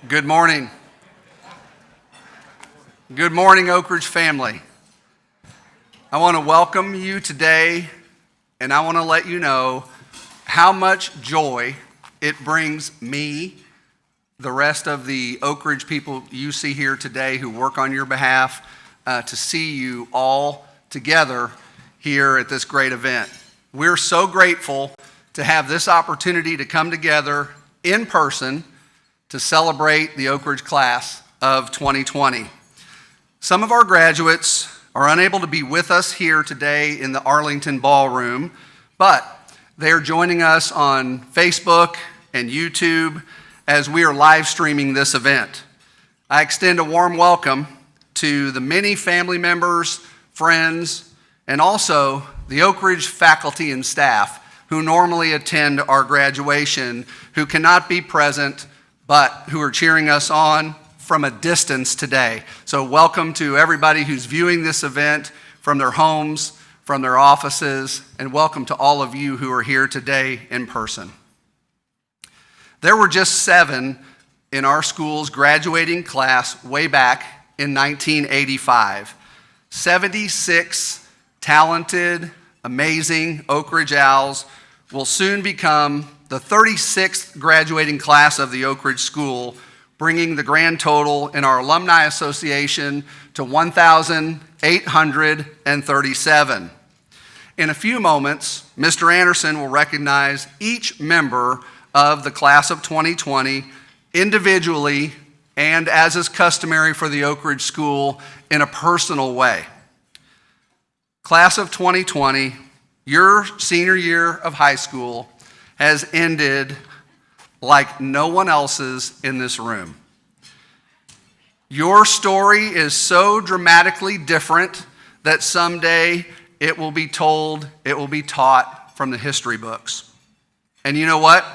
Good morning. Good morning, Oakridge family. I want to welcome you today, and I want to let you know how much joy it brings me, the rest of the Oakridge people you see here today who work on your behalf, to see you all together here at this great event. We're so grateful to have this opportunity to come together in person to celebrate the Oakridge class of 2020. Some of our graduates are unable to be with us here today in the Arlington Ballroom, but they are joining us on Facebook and YouTube as we are live streaming this event. I extend a warm welcome to the many family members, friends, and also the Oakridge faculty and staff who normally attend our graduation, who cannot be present, but who are cheering us on from a distance today. So welcome to everybody who's viewing this event from their homes, from their offices, and welcome to all of you who are here today in person. There were just 7 in our school's graduating class way back in 1985. 76 talented, amazing Oakridge Owls will soon become the 36th graduating class of the Oakridge School, bringing the grand total in our Alumni Association to 1,837. In a few moments, Mr. Anderson will recognize each member of the class of 2020 individually and, as is customary for the Oakridge School, in a personal way. Class of 2020, your senior year of high school has ended like no one else's in this room. Your story is so dramatically different that someday it will be told, it will be taught from the history books. And you know what?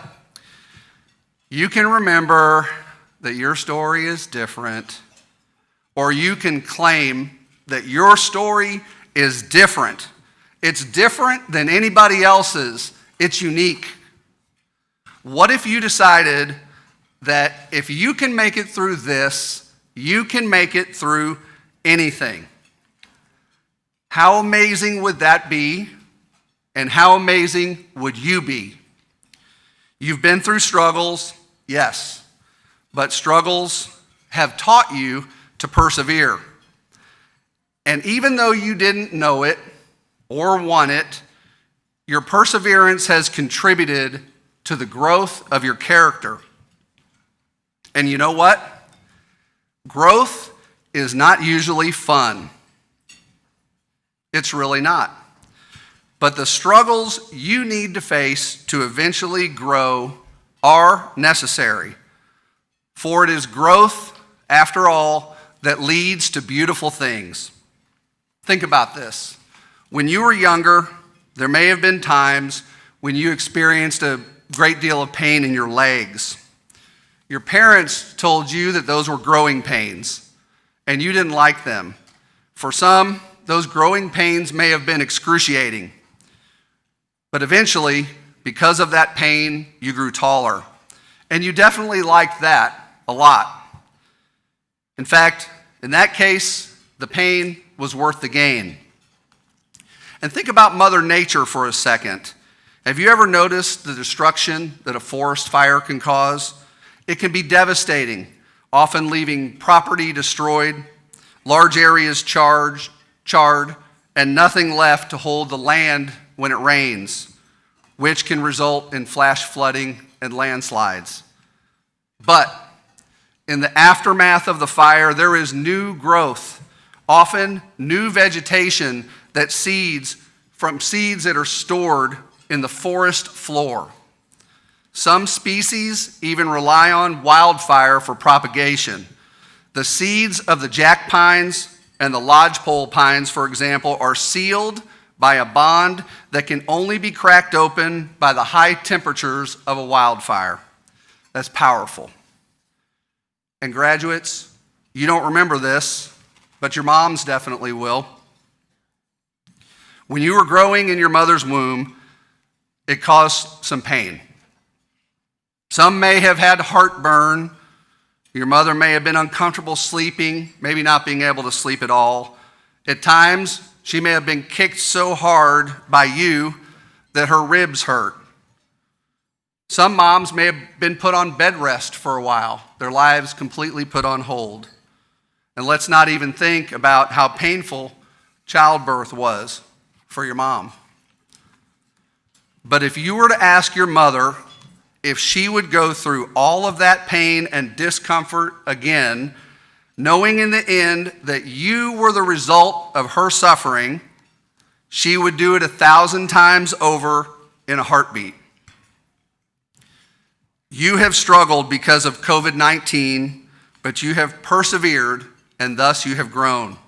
You can remember that your story is different, or you can claim that your story is different. It's different than anybody else's. It's unique. What if you decided that if you can make it through this, you can make it through anything? How amazing would that be? And how amazing would you be? You've been through struggles, yes, but struggles have taught you to persevere. And even though you didn't know it or want it, your perseverance has contributed to the growth of your character. And you know what? Growth is not usually fun. It's really not. But the struggles you need to face to eventually grow are necessary. For it is growth, after all, that leads to beautiful things. Think about this. When you were younger, there may have been times when you experienced a great deal of pain in your legs. Your parents told you that those were growing pains, and you didn't like them. For some, those growing pains may have been excruciating. But eventually, because of that pain, you grew taller. And you definitely liked that a lot. In fact, in that case, the pain was worth the gain. And think about Mother Nature for a second. Have you ever noticed the destruction that a forest fire can cause? It can be devastating, often leaving property destroyed, large areas charred, and nothing left to hold the land when it rains, which can result in flash flooding and landslides. But in the aftermath of the fire, there is new growth, often new vegetation that seeds that are stored in the forest floor. Some species even rely on wildfire for propagation. The seeds of the jack pines and the lodgepole pines, for example, are sealed by a bond that can only be cracked open by the high temperatures of a wildfire. That's powerful. And graduates, you don't remember this, but your moms definitely will. When you were growing in your mother's womb, it caused some pain. Some may have had heartburn, Your mother may have been uncomfortable sleeping, maybe not being able to sleep at all. At times, she may have been kicked so hard by you that her ribs hurt. Some moms may have been put on bed rest for a while, their lives completely put on hold. And let's not even think about how painful childbirth was for your mom. But if you were to ask your mother if she would go through all of that pain and discomfort again, knowing in the end that you were the result of her suffering, she would do it 1,000 times over in a heartbeat. You have struggled because of COVID-19, but you have persevered, and thus you have grown.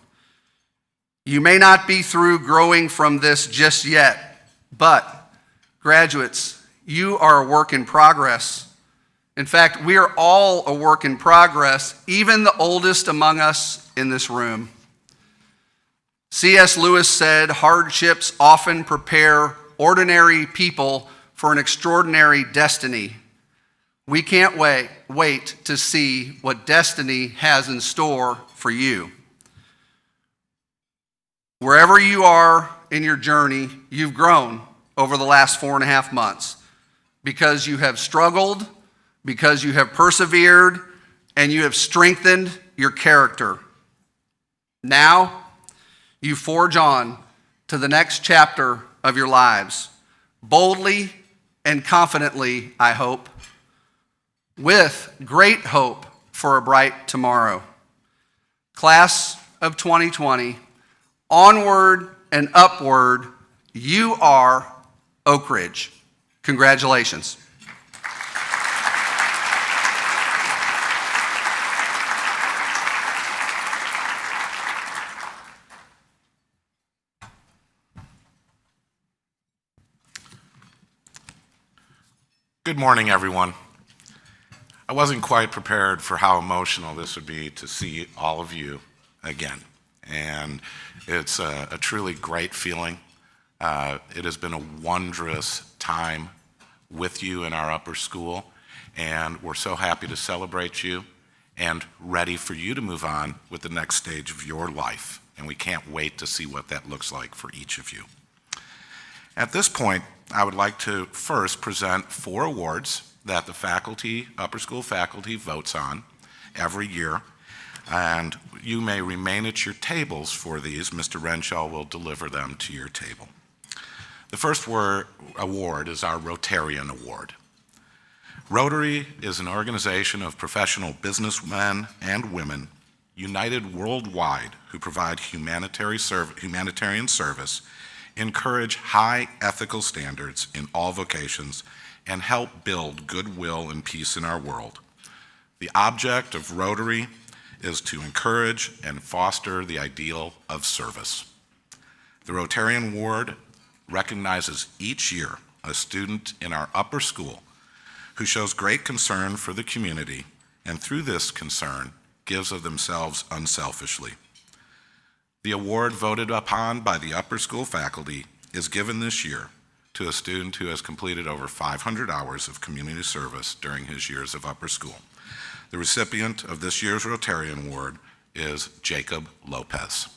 You may not be through growing from this just yet, but graduates, you are a work in progress. In fact, we are all a work in progress, even the oldest among us in this room. C.S. Lewis said, hardships often prepare ordinary people for an extraordinary destiny. We can't wait to see what destiny has in store for you. Wherever you are in your journey, you've grown over the last 4.5 months because you have struggled, because you have persevered, and you have strengthened your character. Now, you forge on to the next chapter of your lives, boldly and confidently, I hope, with great hope for a bright tomorrow. Class of 2020, onward and upward, you are Oakridge. Congratulations. Good morning, everyone. I wasn't quite prepared for how emotional this would be to see all of you again. And it's a truly great feeling. It has been a wondrous time with you in our upper school, and we're so happy to celebrate you and ready for you to move on with the next stage of your life. And we can't wait to see what that looks like for each of you. At this point, I would like to first present 4 awards that the faculty, upper school faculty, votes on every year. And you may remain at your tables for these. Mr. Renshaw will deliver them to your table. The first award is our Rotarian Award. Rotary is an organization of professional businessmen and women united worldwide who provide humanitarian service, encourage high ethical standards in all vocations, and help build goodwill and peace in our world. The object of Rotary is to encourage and foster the ideal of service. The Rotarian Award recognizes each year a student in our upper school who shows great concern for the community and through this concern gives of themselves unselfishly. The award voted upon by the upper school faculty is given this year to a student who has completed over 500 hours of community service during his years of upper school. The recipient of this year's Rotarian Award is Jacob Lopez.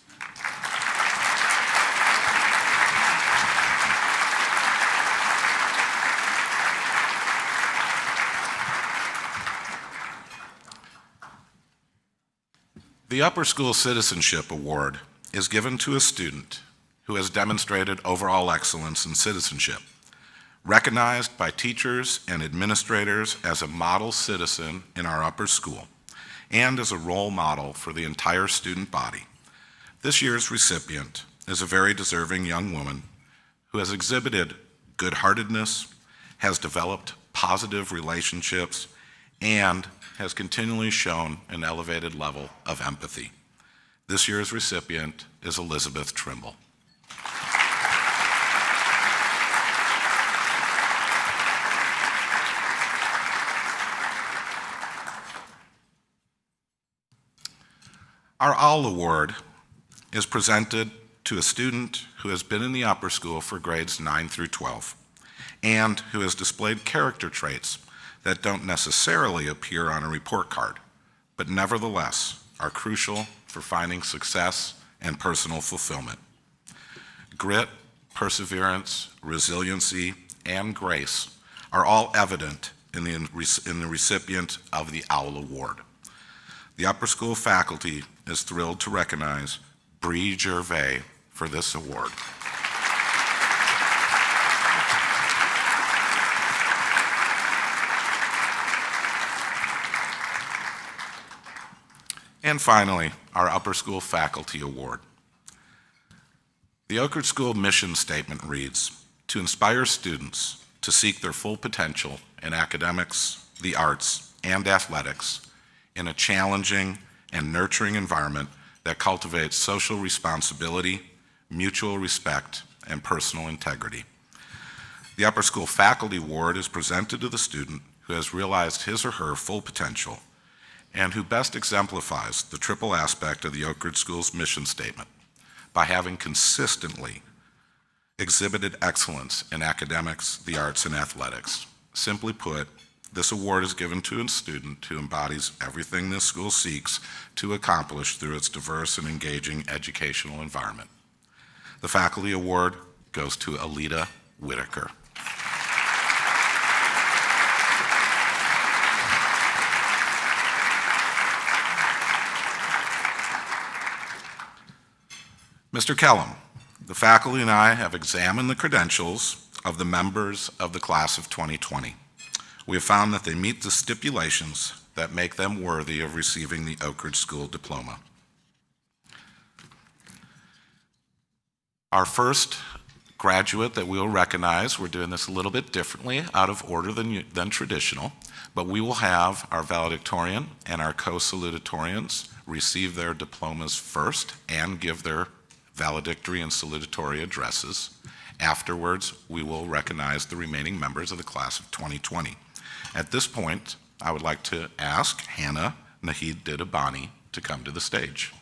The Upper School Citizenship Award is given to a student who has demonstrated overall excellence in citizenship, recognized by teachers and administrators as a model citizen in our upper school, and as a role model for the entire student body. This year's recipient is a very deserving young woman who has exhibited good-heartedness, has developed positive relationships, and has continually shown an elevated level of empathy. This year's recipient is Elizabeth Trimble. Our OWL Award is presented to a student who has been in the upper school for grades 9 through 12 and who has displayed character traits that don't necessarily appear on a report card, but nevertheless are crucial for finding success and personal fulfillment. Grit, perseverance, resiliency, and grace are all evident in the recipient of the OWL Award. The upper school faculty is thrilled to recognize Bree Gervais for this award. And finally, our upper school faculty award. The Oakridge School mission statement reads, "To inspire students to seek their full potential in academics, the arts, and athletics in a challenging and nurturing environment that cultivates social responsibility, mutual respect, and personal integrity." The upper school faculty award is presented to the student who has realized his or her full potential and who best exemplifies the triple aspect of the Oakridge School's mission statement by having consistently exhibited excellence in academics, the arts, and athletics. Simply put, this award is given to a student who embodies everything this school seeks to accomplish through its diverse and engaging educational environment. The faculty award goes to Alita Whitaker. Mr. Kellum, the faculty and I have examined the credentials of the members of the class of 2020. We have found that they meet the stipulations that make them worthy of receiving the Oakridge School diploma. Our first graduate that we will recognize, we're doing this a little bit differently, out of order than traditional, but we will have our valedictorian and our co-salutatorians receive their diplomas first and give their valedictory and salutatory addresses. Afterwards, we will recognize the remaining members of the class of 2020. At this point, I would like to ask Hannah Nahid Didabani to come to the stage.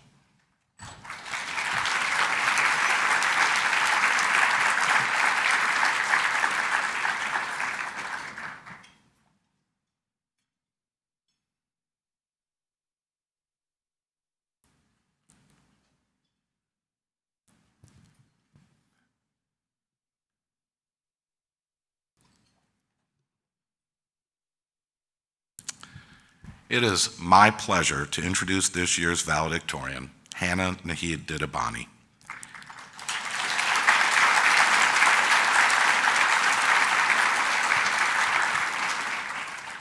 It is my pleasure to introduce this year's valedictorian, Hannah Nahid Didabani.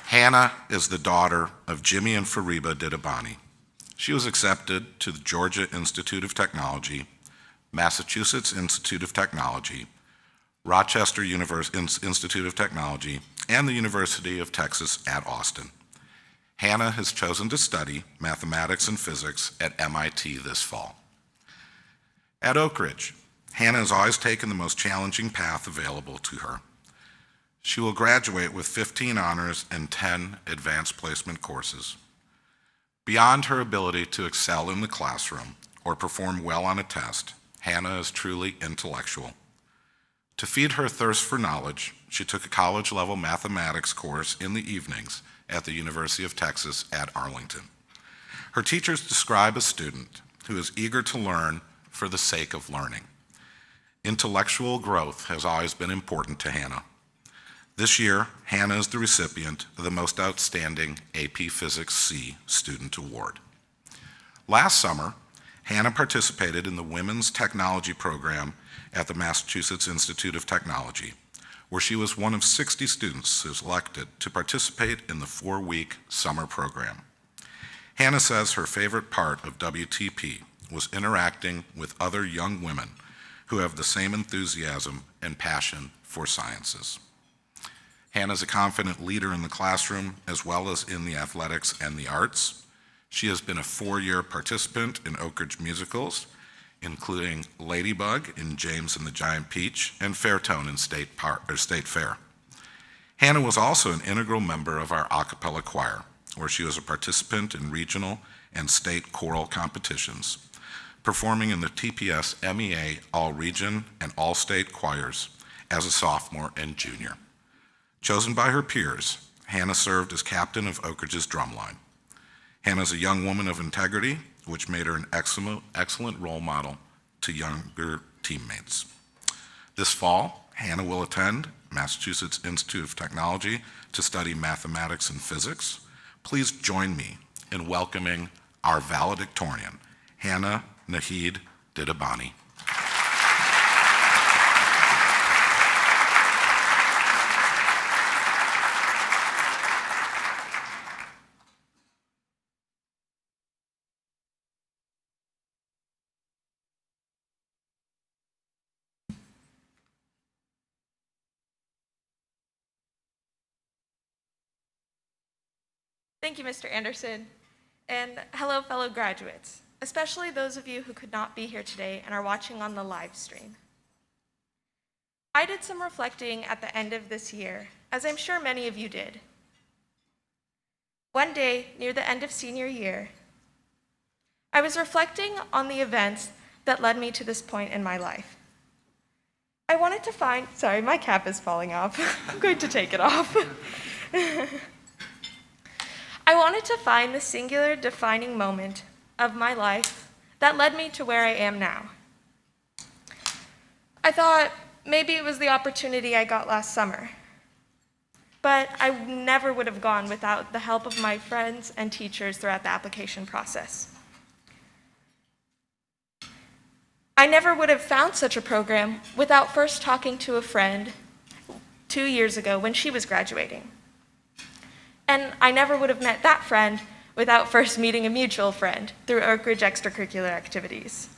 Hannah is the daughter of Jimmy and Fariba Didabani. She was accepted to the Georgia Institute of Technology, Massachusetts Institute of Technology, Rochester Institute of Technology, and the University of Texas at Austin. Hannah has chosen to study mathematics and physics at MIT this fall. At Oakridge, Hannah has always taken the most challenging path available to her. She will graduate with 15 honors and 10 advanced placement courses. Beyond her ability to excel in the classroom or perform well on a test, Hannah is truly intellectual. To feed her thirst for knowledge, she took a college-level mathematics course in the evenings at the University of Texas at Arlington. Her teachers describe a student who is eager to learn for the sake of learning. Intellectual growth has always been important to Hannah. This year, Hannah is the recipient of the Most Outstanding AP Physics C Student Award. Last summer, Hannah participated in the Women's Technology Program at the Massachusetts Institute of Technology, where she was one of 60 students selected to participate in the 4-week summer program. Hannah says her favorite part of WTP was interacting with other young women who have the same enthusiasm and passion for sciences. Hannah is a confident leader in the classroom as well as in the athletics and the arts. She has been a 4-year participant in Oakridge musicals, including Ladybug in James and the Giant Peach and Fairtone in State Fair. Hannah was also an integral member of our a cappella choir, where she was a participant in regional and state choral competitions, performing in the TPS MEA All-Region and All-State choirs as a sophomore and junior. Chosen by her peers, Hannah served as captain of Oakridge's drumline. Hannah's a young woman of integrity, which made her an excellent role model to younger teammates. This fall, Hannah will attend Massachusetts Institute of Technology to study mathematics and physics. Please join me in welcoming our valedictorian, Hannah Nahid Didabani. Thank you, Mr. Anderson. And hello, fellow graduates, especially those of you who could not be here today and are watching on the live stream. I did some reflecting at the end of this year, as I'm sure many of you did. One day, near the end of senior year, I was reflecting on the events that led me to this point in my life. I wanted to find, sorry, my cap is falling off. I'm going to take it off. I wanted to find the singular defining moment of my life that led me to where I am now. I thought maybe it was the opportunity I got last summer, but I never would have gone without the help of my friends and teachers throughout the application process. I never would have found such a program without first talking to a friend 2 years ago when she was graduating. And I never would have met that friend without first meeting a mutual friend through Oakridge extracurricular activities.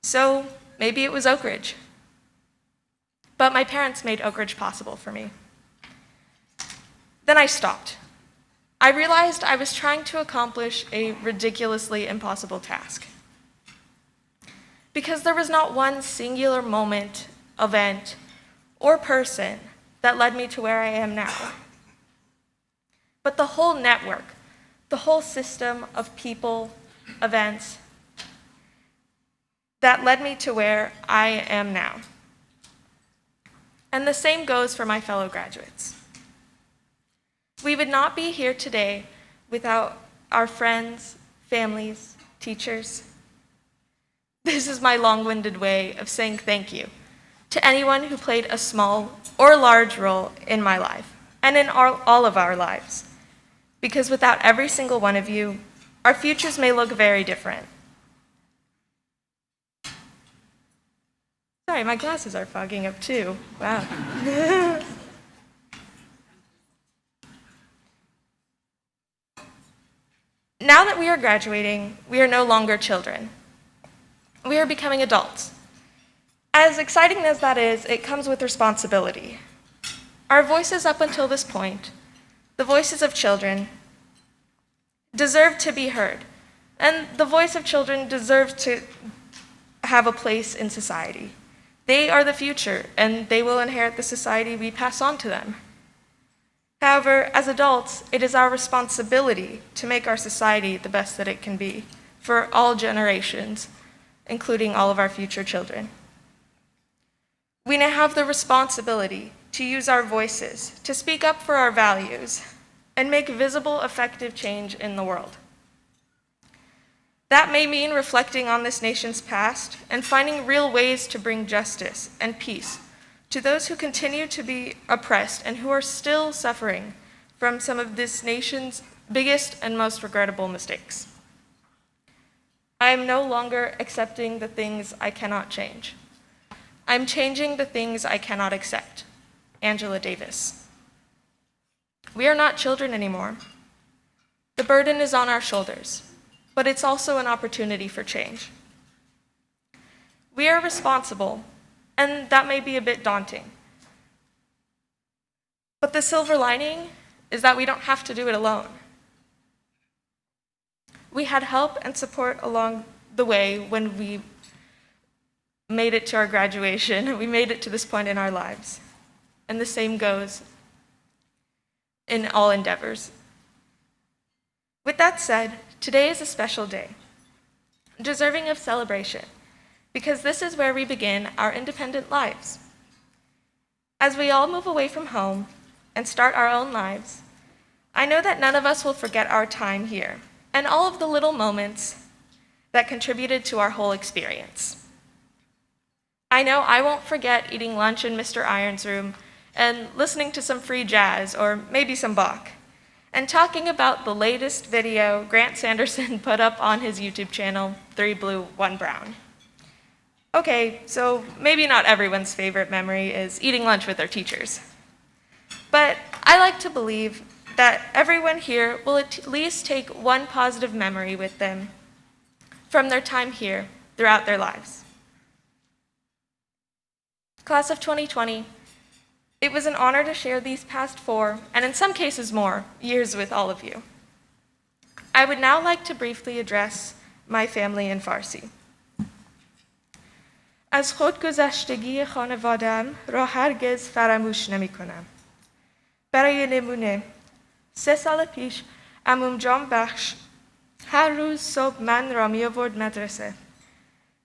So maybe it was Oakridge. But my parents made Oakridge possible for me. Then I stopped. I realized I was trying to accomplish a ridiculously impossible task. Because there was not one singular moment, event, or person that led me to where I am now. But the whole network, the whole system of people, events, that led me to where I am now. And the same goes for my fellow graduates. We would not be here today without our friends, families, teachers. This is my long-winded way of saying thank you to anyone who played a small or large role in my life and in all of our lives. Because without every single one of you, our futures may look very different. Sorry, my glasses are fogging up too. Wow. Now that we are graduating, we are no longer children. We are becoming adults. As exciting as that is, it comes with responsibility. Our voices up until this point, the voices of children, deserve to be heard, and the voice of children deserves to have a place in society. They are the future, and they will inherit the society we pass on to them. However, as adults, it is our responsibility to make our society the best that it can be for all generations, including all of our future children. We now have the responsibility to use our voices, to speak up for our values, and make visible, effective change in the world. That may mean reflecting on this nation's past and finding real ways to bring justice and peace to those who continue to be oppressed and who are still suffering from some of this nation's biggest and most regrettable mistakes. I am no longer accepting the things I cannot change. I'm changing the things I cannot accept. Angela Davis. We are not children anymore. The burden is on our shoulders, but it's also an opportunity for change. We are responsible, and that may be a bit daunting. But the silver lining is that we don't have to do it alone. We had help and support along the way when we made it to our graduation. We made it to this point in our lives. And the same goes in all endeavors. With that said, today is a special day, deserving of celebration, because this is where we begin our independent lives. As we all move away from home and start our own lives, I know that none of us will forget our time here and all of the little moments that contributed to our whole experience. I know I won't forget eating lunch in Mr. Iron's room and listening to some free jazz or maybe some Bach, and talking about the latest video Grant Sanderson put up on his YouTube channel, 3 Blue, 1 Brown. Okay, so maybe not everyone's favorite memory is eating lunch with their teachers. But I like to believe that everyone here will at least take one positive memory with them from their time here throughout their lives. Class of 2020, it was an honor to share these past 4, and in some cases more, years with all of you. I would now like to briefly address my family in Farsi. از خودگذشتگی خانواده‌ام را هرگز فراموش نمی‌کنم. برای نمونه 3 سال پیش عموم جان بخش هر روز صبح من را می‌آورد مدرسه.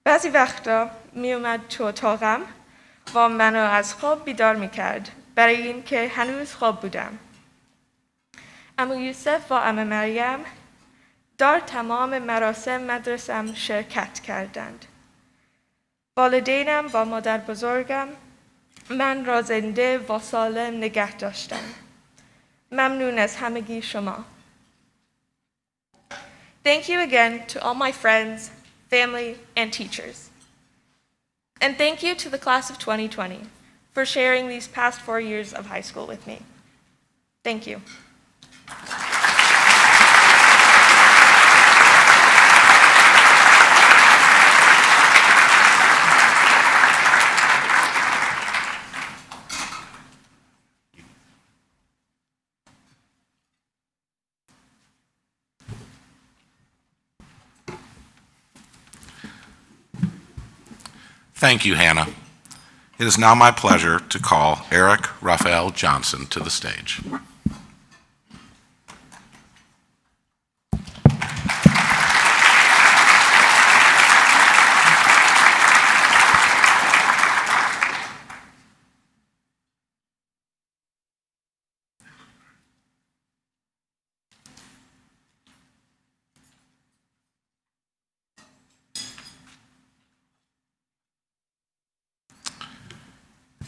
بعضی وقتا می‌اومد تو اتاقم و منو از خواب بیدار می‌کرد برای اینکه هنوز خواب بودم. عمو یوسف و عمو مریم در تمام مراسم مدرسه‌ام شرکت کردند. والدینم و مادر بزرگم من را زنده و سالم نگه داشتند. ممنون از همگی شما. Thank you again to all my friends, family, and teachers. And thank you to the class of 2020 for sharing these past 4 years of high school with me. Thank you. Thank you, Hannah. It is now my pleasure to call Eric Rafael Johnson to the stage.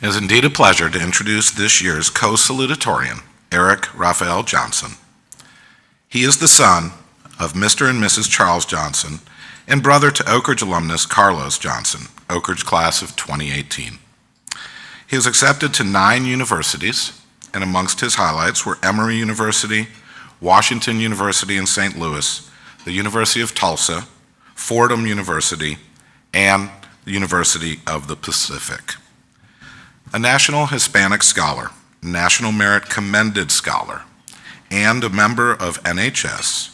It is indeed a pleasure to introduce this year's co-salutatorian, Eric Rafael Johnson. He is the son of Mr. and Mrs. Charles Johnson and brother to Oakridge alumnus Carlos Johnson, Oakridge class of 2018. He was accepted to 9 universities, and amongst his highlights were Emory University, Washington University in St. Louis, the University of Tulsa, Fordham University, and the University of the Pacific. A National Hispanic Scholar, National Merit Commended Scholar, and a member of NHS,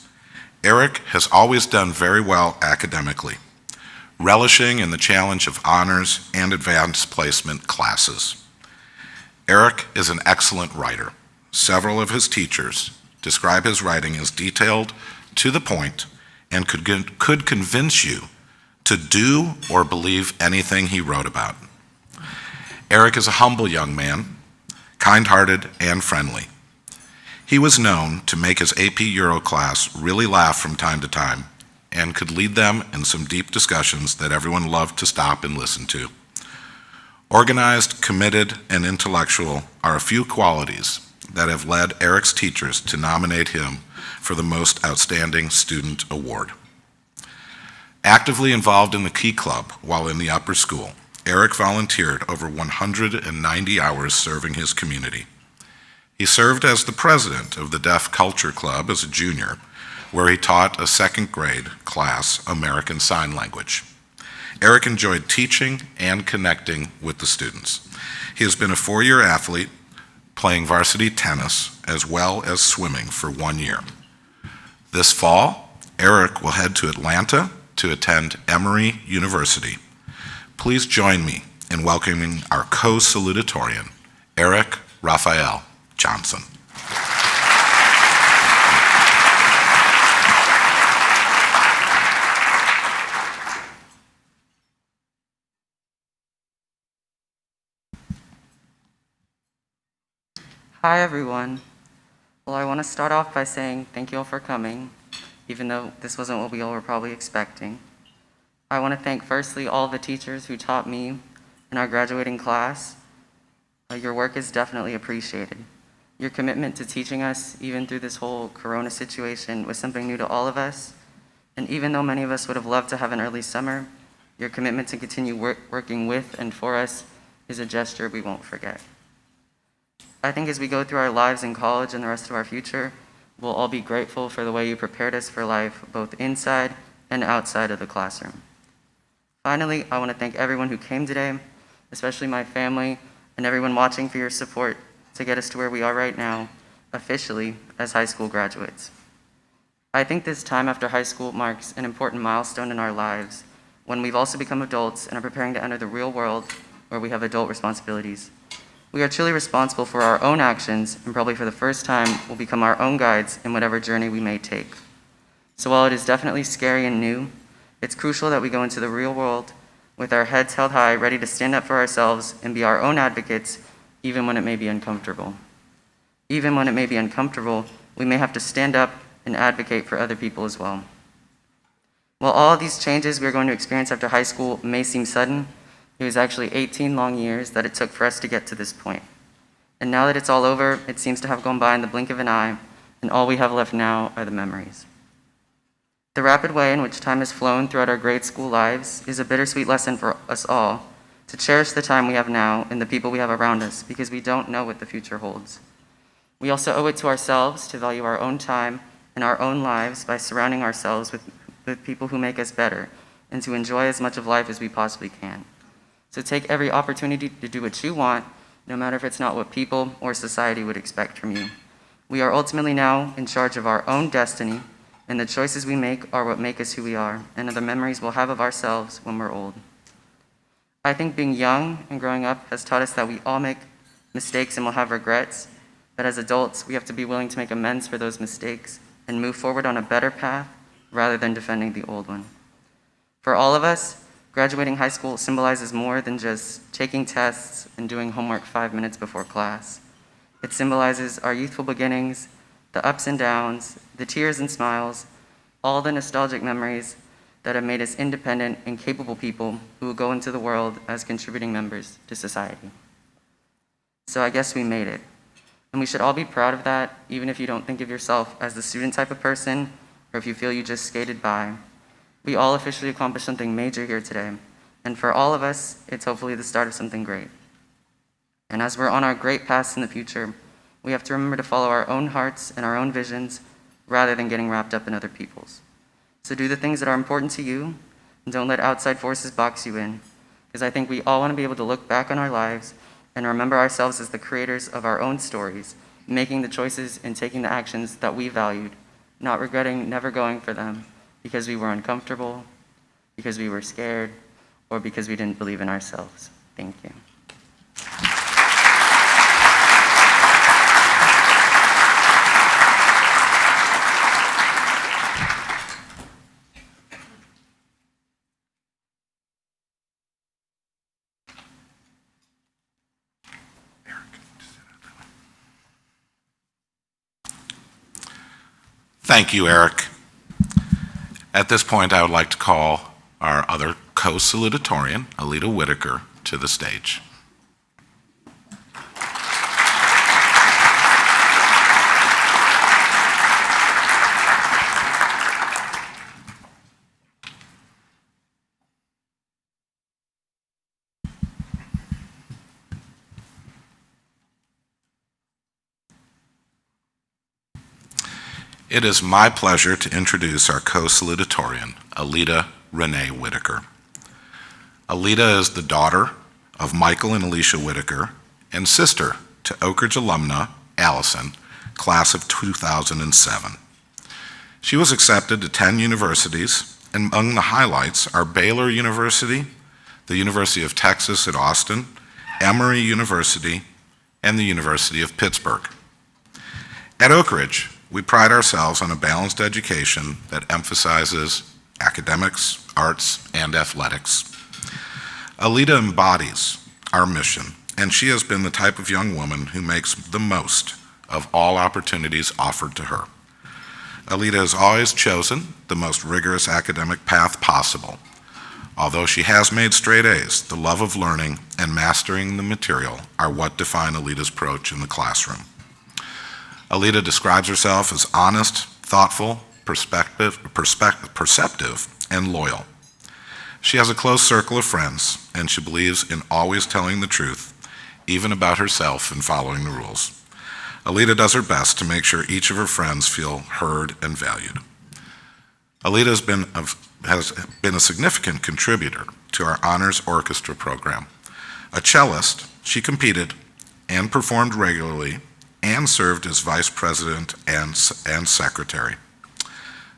Eric has always done very well academically, relishing in the challenge of honors and advanced placement classes. Eric is an excellent writer. Several of his teachers describe his writing as detailed, to the point, and could convince you to do or believe anything he wrote about. Eric is a humble young man, kind-hearted and friendly. He was known to make his AP Euro class really laugh from time to time and could lead them in some deep discussions that everyone loved to stop and listen to. Organized, committed, and intellectual are a few qualities that have led Eric's teachers to nominate him for the Most Outstanding Student Award. Actively involved in the Key Club while in the upper school, Eric volunteered over 190 hours serving his community. He served as the president of the Deaf Culture Club as a junior, where he taught a 2nd grade class American Sign Language. Eric enjoyed teaching and connecting with the students. He has been a 4-year athlete, playing varsity tennis as well as swimming for 1 year. This fall, Eric will head to Atlanta to attend Emory University. Please join me in welcoming our co-salutatorian, Eric Rafael Johnson. Hi, everyone. Well, I want to start off by saying thank you all for coming. even though this wasn't what we all were probably expecting. I want to thank firstly all the teachers who taught me in our graduating class. Your work is definitely appreciated. Your commitment to teaching us, even through this whole corona situation, was something new to all of us. And even though many of us would have loved to have an early summer, your commitment to continue working with and for us is a gesture we won't forget. I think as we go through our lives in college and the rest of our future, we'll all be grateful for the way you prepared us for life, both inside and outside of the classroom. Finally, I want to thank everyone who came today, especially my family and everyone watching for your support to get us to where we are right now, officially as high school graduates. I think this time after high school marks an important milestone in our lives, when we've also become adults and are preparing to enter the real world where we have adult responsibilities. We are truly responsible for our own actions, and probably for the first time will become our own guides in whatever journey we may take. So while it is definitely scary and new, it's crucial that we go into the real world with our heads held high, ready to stand up for ourselves and be our own advocates, even when it may be uncomfortable. Even when it may be uncomfortable, we may have to stand up and advocate for other people as well. While all of these changes we are going to experience after high school may seem sudden, it was actually 18 long years that it took for us to get to this point. And now that it's all over, it seems to have gone by in the blink of an eye, and all we have left now are the memories. The rapid way in which time has flown throughout our grade school lives is a bittersweet lesson for us all to cherish the time we have now and the people we have around us, because we don't know what the future holds. We also owe it to ourselves to value our own time and our own lives by surrounding ourselves with people who make us better, and to enjoy as much of life as we possibly can. So take every opportunity to do what you want, no matter if it's not what people or society would expect from you. We are ultimately now in charge of our own destiny, and the choices we make are what make us who we are, and are the memories we'll have of ourselves when we're old. I think being young and growing up has taught us that we all make mistakes and will have regrets, but as adults, we have to be willing to make amends for those mistakes and move forward on a better path rather than defending the old one. For all of us, graduating high school symbolizes more than just taking tests and doing homework 5 minutes before class. It symbolizes our youthful beginnings, the ups and downs, the tears and smiles, all the nostalgic memories that have made us independent and capable people who will go into the world as contributing members to society. So I guess we made it. And we should all be proud of that, even if you don't think of yourself as the student type of person, or if you feel you just skated by. We all officially accomplished something major here today, and for all of us, it's hopefully the start of something great. And as we're on our great paths in the future, we have to remember to follow our own hearts and our own visions, rather than getting wrapped up in other people's. So do the things that are important to you, and don't let outside forces box you in, because I think we all want to be able to look back on our lives and remember ourselves as the creators of our own stories, making the choices and taking the actions that we valued, not regretting never going for them because we were uncomfortable, because we were scared, or because we didn't believe in ourselves. Thank you. Thank you, Eric. At this point, I would like to call our other co-salutatorian, Alita Whitaker, to the stage. It is my pleasure to introduce our co-salutatorian, Alita Renee Whitaker. Alita is the daughter of Michael and Alicia Whitaker and sister to Oakridge alumna Allison, class of 2007. She was accepted to 10 universities, and among the highlights are Baylor University, the University of Texas at Austin, Emory University, and the University of Pittsburgh. At Oakridge, we pride ourselves on a balanced education that emphasizes academics, arts, and athletics. Alita embodies our mission, and she has been the type of young woman who makes the most of all opportunities offered to her. Alita has always chosen the most rigorous academic path possible. Although she has made straight A's, the love of learning and mastering the material are what define Alita's approach in the classroom. Alita describes herself as honest, thoughtful, perceptive, and loyal. She has a close circle of friends, and she believes in always telling the truth, even about herself and following the rules. Alita does her best to make sure each of her friends feel heard and valued. Alita has been a significant contributor to our honors orchestra program. A cellist, she competed and performed regularly and served as vice president and secretary.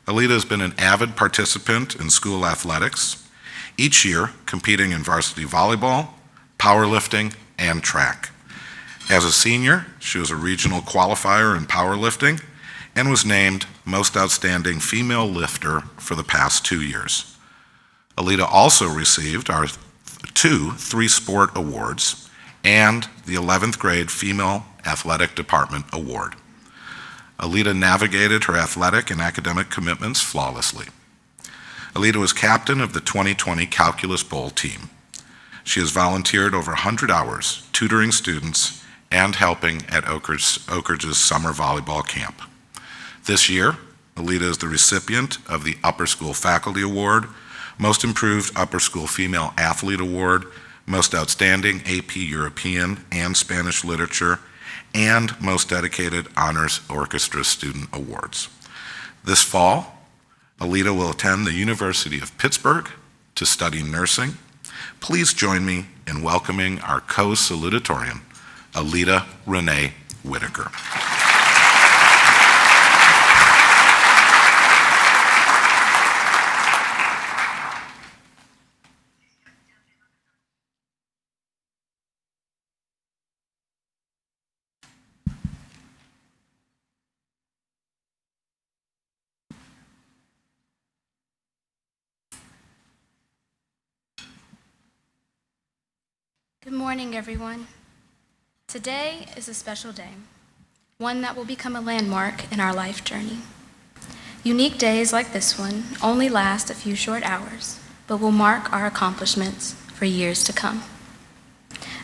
Alita has been an avid participant in school athletics, each year competing in varsity volleyball, powerlifting, and track. As a senior, she was a regional qualifier in powerlifting and was named Most Outstanding Female Lifter for the past 2 years. Alita also received our 2 three-sport awards and the 11th grade Female Athletic Department Award. Alita navigated her athletic and academic commitments flawlessly. Alita was captain of the 2020 Calculus Bowl team. She has volunteered over 100 hours tutoring students and helping at Oakridge's summer volleyball camp. This year, Alita is the recipient of the Upper School Faculty Award, Most Improved Upper School Female Athlete Award, Most Outstanding AP European and Spanish Literature, and Most Dedicated Honors Orchestra Student Awards. This fall, Alita will attend the University of Pittsburgh to study nursing. Please join me in welcoming our co-salutatorian, Alita Renee Whitaker. Good morning, everyone. Today is a special day, one that will become a landmark in our life journey. Unique days like this one only last a few short hours, but will mark our accomplishments for years to come.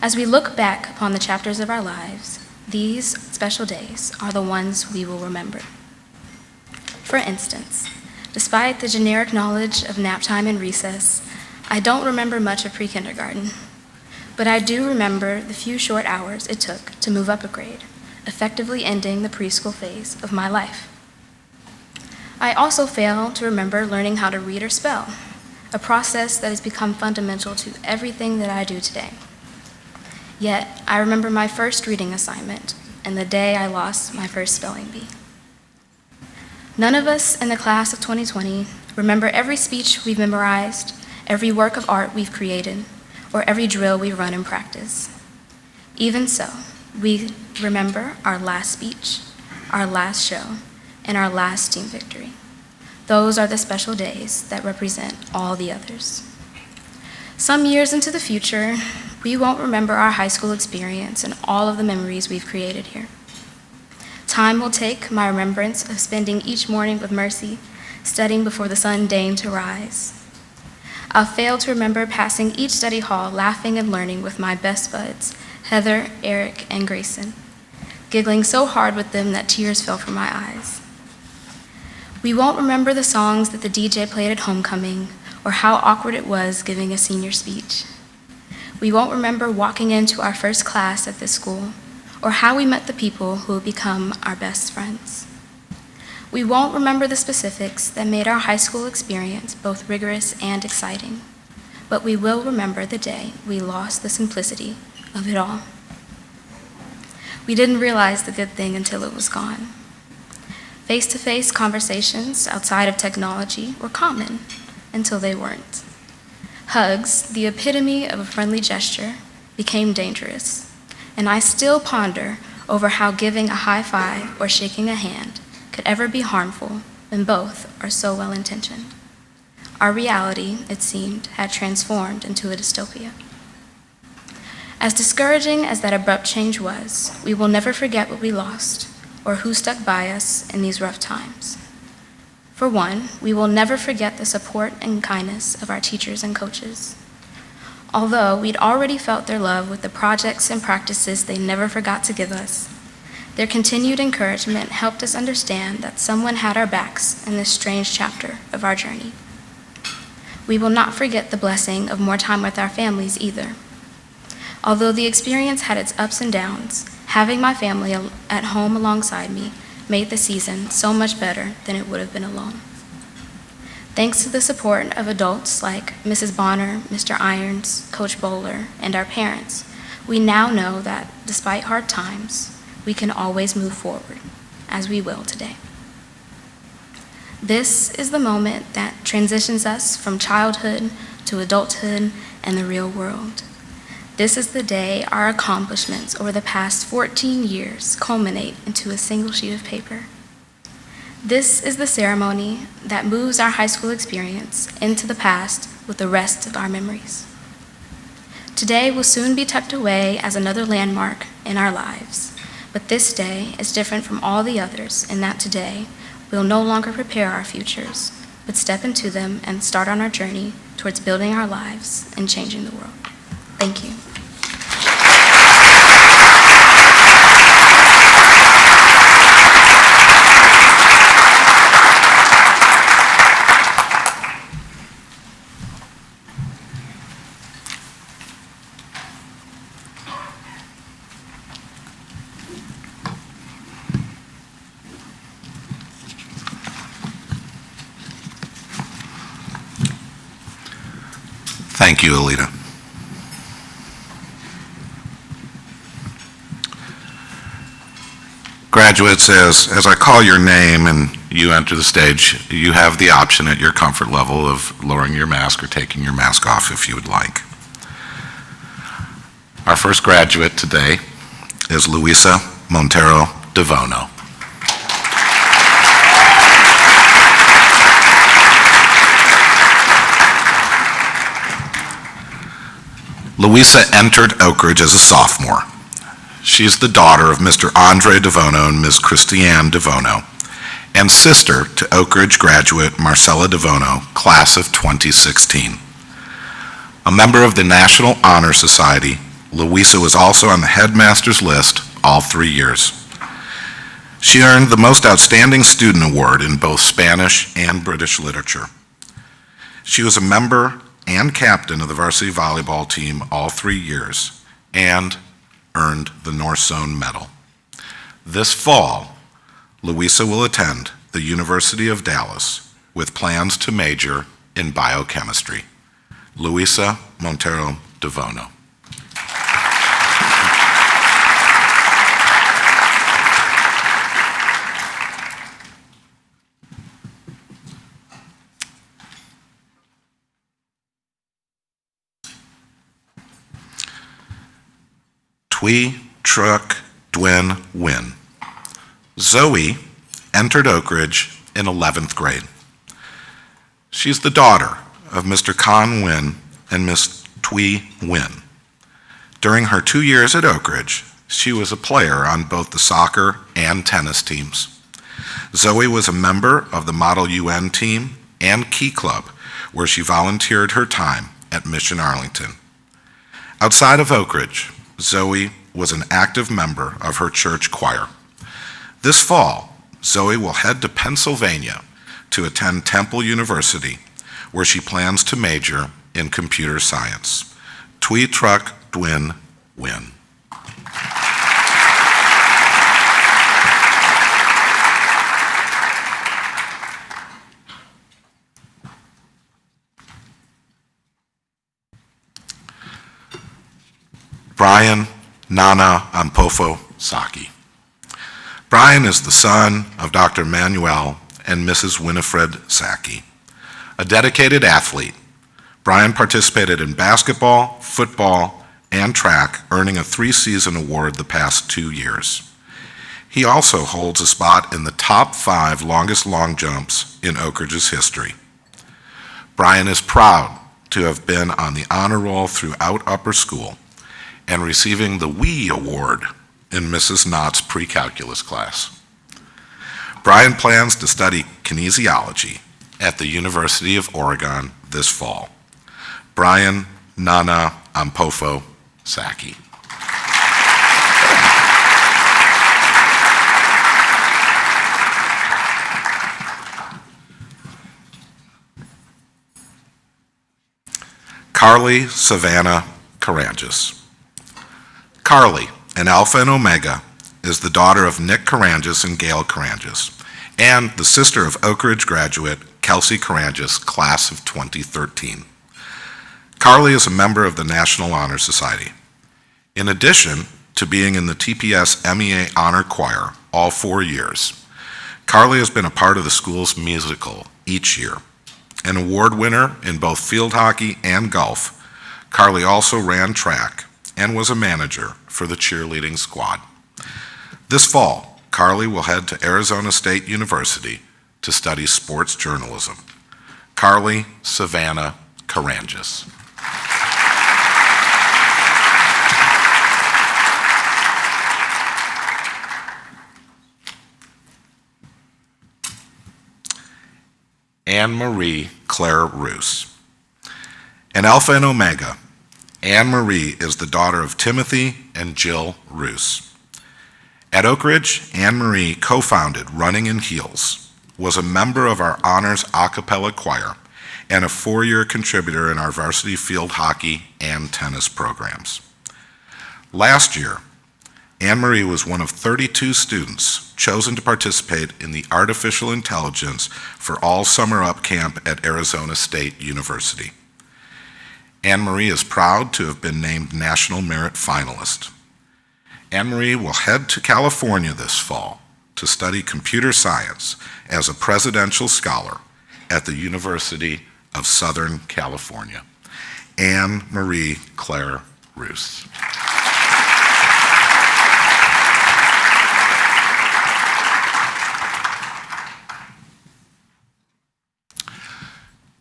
As we look back upon the chapters of our lives, these special days are the ones we will remember. For instance, despite the generic knowledge of nap time and recess, I don't remember much of pre-kindergarten. But I do remember the few short hours it took to move up a grade, effectively ending the preschool phase of my life. I also fail to remember learning how to read or spell, a process that has become fundamental to everything that I do today. Yet, I remember my first reading assignment and the day I lost my first spelling bee. None of us in the class of 2020 remember every speech we've memorized, every work of art we've created, or every drill we run in practice. Even so, we remember our last speech, our last show, and our last team victory. Those are the special days that represent all the others. Some years into the future, we won't remember our high school experience and all of the memories we've created here. Time will take my remembrance of spending each morning with Mercy, studying before the sun deigned to rise. I'll fail to remember passing each study hall laughing and learning with my best buds, Heather, Eric, and Grayson, giggling so hard with them that tears fell from my eyes. We won't remember the songs that the DJ played at homecoming or how awkward it was giving a senior speech. We won't remember walking into our first class at this school or how we met the people who would become our best friends. We won't remember the specifics that made our high school experience both rigorous and exciting, but we will remember the day we lost the simplicity of it all. We didn't realize the good thing until it was gone. Face-to-face conversations outside of technology were common until they weren't. Hugs, the epitome of a friendly gesture, became dangerous, and I still ponder over how giving a high five or shaking a hand could ever be harmful when both are so well-intentioned. Our reality, it seemed, had transformed into a dystopia. As discouraging as that abrupt change was, we will never forget what we lost or who stuck by us in these rough times. For one, we will never forget the support and kindness of our teachers and coaches. Although we'd already felt their love with the projects and practices they never forgot to give us, their continued encouragement helped us understand that someone had our backs in this strange chapter of our journey. We will not forget the blessing of more time with our families either. Although the experience had its ups and downs, having my family at home alongside me made the season so much better than it would have been alone. Thanks to the support of adults like Mrs. Bonner, Mr. Irons, Coach Bowler, and our parents, we now know that despite hard times, we can always move forward, as we will today. This is the moment that transitions us from childhood to adulthood and the real world. This is the day our accomplishments over the past 14 years culminate into a single sheet of paper. This is the ceremony that moves our high school experience into the past with the rest of our memories. Today will soon be tucked away as another landmark in our lives, but this day is different from all the others in that today we'll no longer prepare our futures, but step into them and start on our journey towards building our lives and changing the world. Thank you. Thank you, Alita. Graduates, as I call your name and you enter the stage, you have the option at your comfort level of lowering your mask or taking your mask off if you would like. Our first graduate today is Luisa Montero Devono. Luisa entered Oakridge as a sophomore. She's the daughter of Mr. Andre Devono and Ms. Christiane Devono, and sister to Oakridge graduate Marcella Devono, class of 2016. A member of the National Honor Society, Luisa was also on the headmaster's list all 3 years. She earned the Most Outstanding Student Award in both Spanish and British literature. She was a member and captain of the varsity volleyball team all 3 years and earned the North Zone Medal. This fall, Luisa will attend the University of Dallas with plans to major in biochemistry. Luisa Montero Devono. Tui Truck Dwen Win. Zoe entered Oakridge in 11th grade. She's the daughter of Mr. Con Win and Miss Tui Win. During her 2 years at Oakridge, she was a player on both the soccer and tennis teams. Zoe was a member of the Model UN team and Key Club, where she volunteered her time at Mission Arlington. Outside of Oakridge, Zoe was an active member of her church choir. This fall, Zoe will head to Pennsylvania to attend Temple University, where she plans to major in computer science. Tui Truck Dwin Win. Brian Nana Ampofo Saki. Brian is the son of Dr. Manuel and Mrs. Winifred Saki. A dedicated athlete, Brian participated in basketball, football, and track, earning a 3-season award the past 2 years. He also holds a spot in the top 5 longest long jumps in Oakridge's history. Brian is proud to have been on the honor roll throughout upper school and receiving the WE Award in Mrs. Knott's pre-calculus class. Brian plans to study kinesiology at the University of Oregon this fall. Brian Nana Ampofo Saki. Carly Savannah Carranges. Carly, an Alpha and Omega, is the daughter of Nick Carranges and Gail Carranges, and the sister of Oakridge graduate Kelsey Carranges, class of 2013. Carly is a member of the National Honor Society. In addition to being in the TPS MEA Honor Choir all 4 years, Carly has been a part of the school's musical each year. An award winner in both field hockey and golf, Carly also ran track and was a manager for the cheerleading squad. This fall, Carly will head to Arizona State University to study sports journalism. Carly Savannah Carranges. Anne-Marie Claire Roos. An Alpha and Omega, Anne-Marie is the daughter of Timothy and Jill Roos. At Oakridge, Anne-Marie co-founded Running in Heels, was a member of our Honors a cappella choir, and a 4-year contributor in our varsity field hockey and tennis programs. Last year, Anne-Marie was one of 32 students chosen to participate in the Artificial Intelligence for All Summer Up camp at Arizona State University. Anne-Marie is proud to have been named National Merit Finalist. Anne-Marie will head to California this fall to study computer science as a presidential scholar at the University of Southern California. Anne-Marie Claire Roos.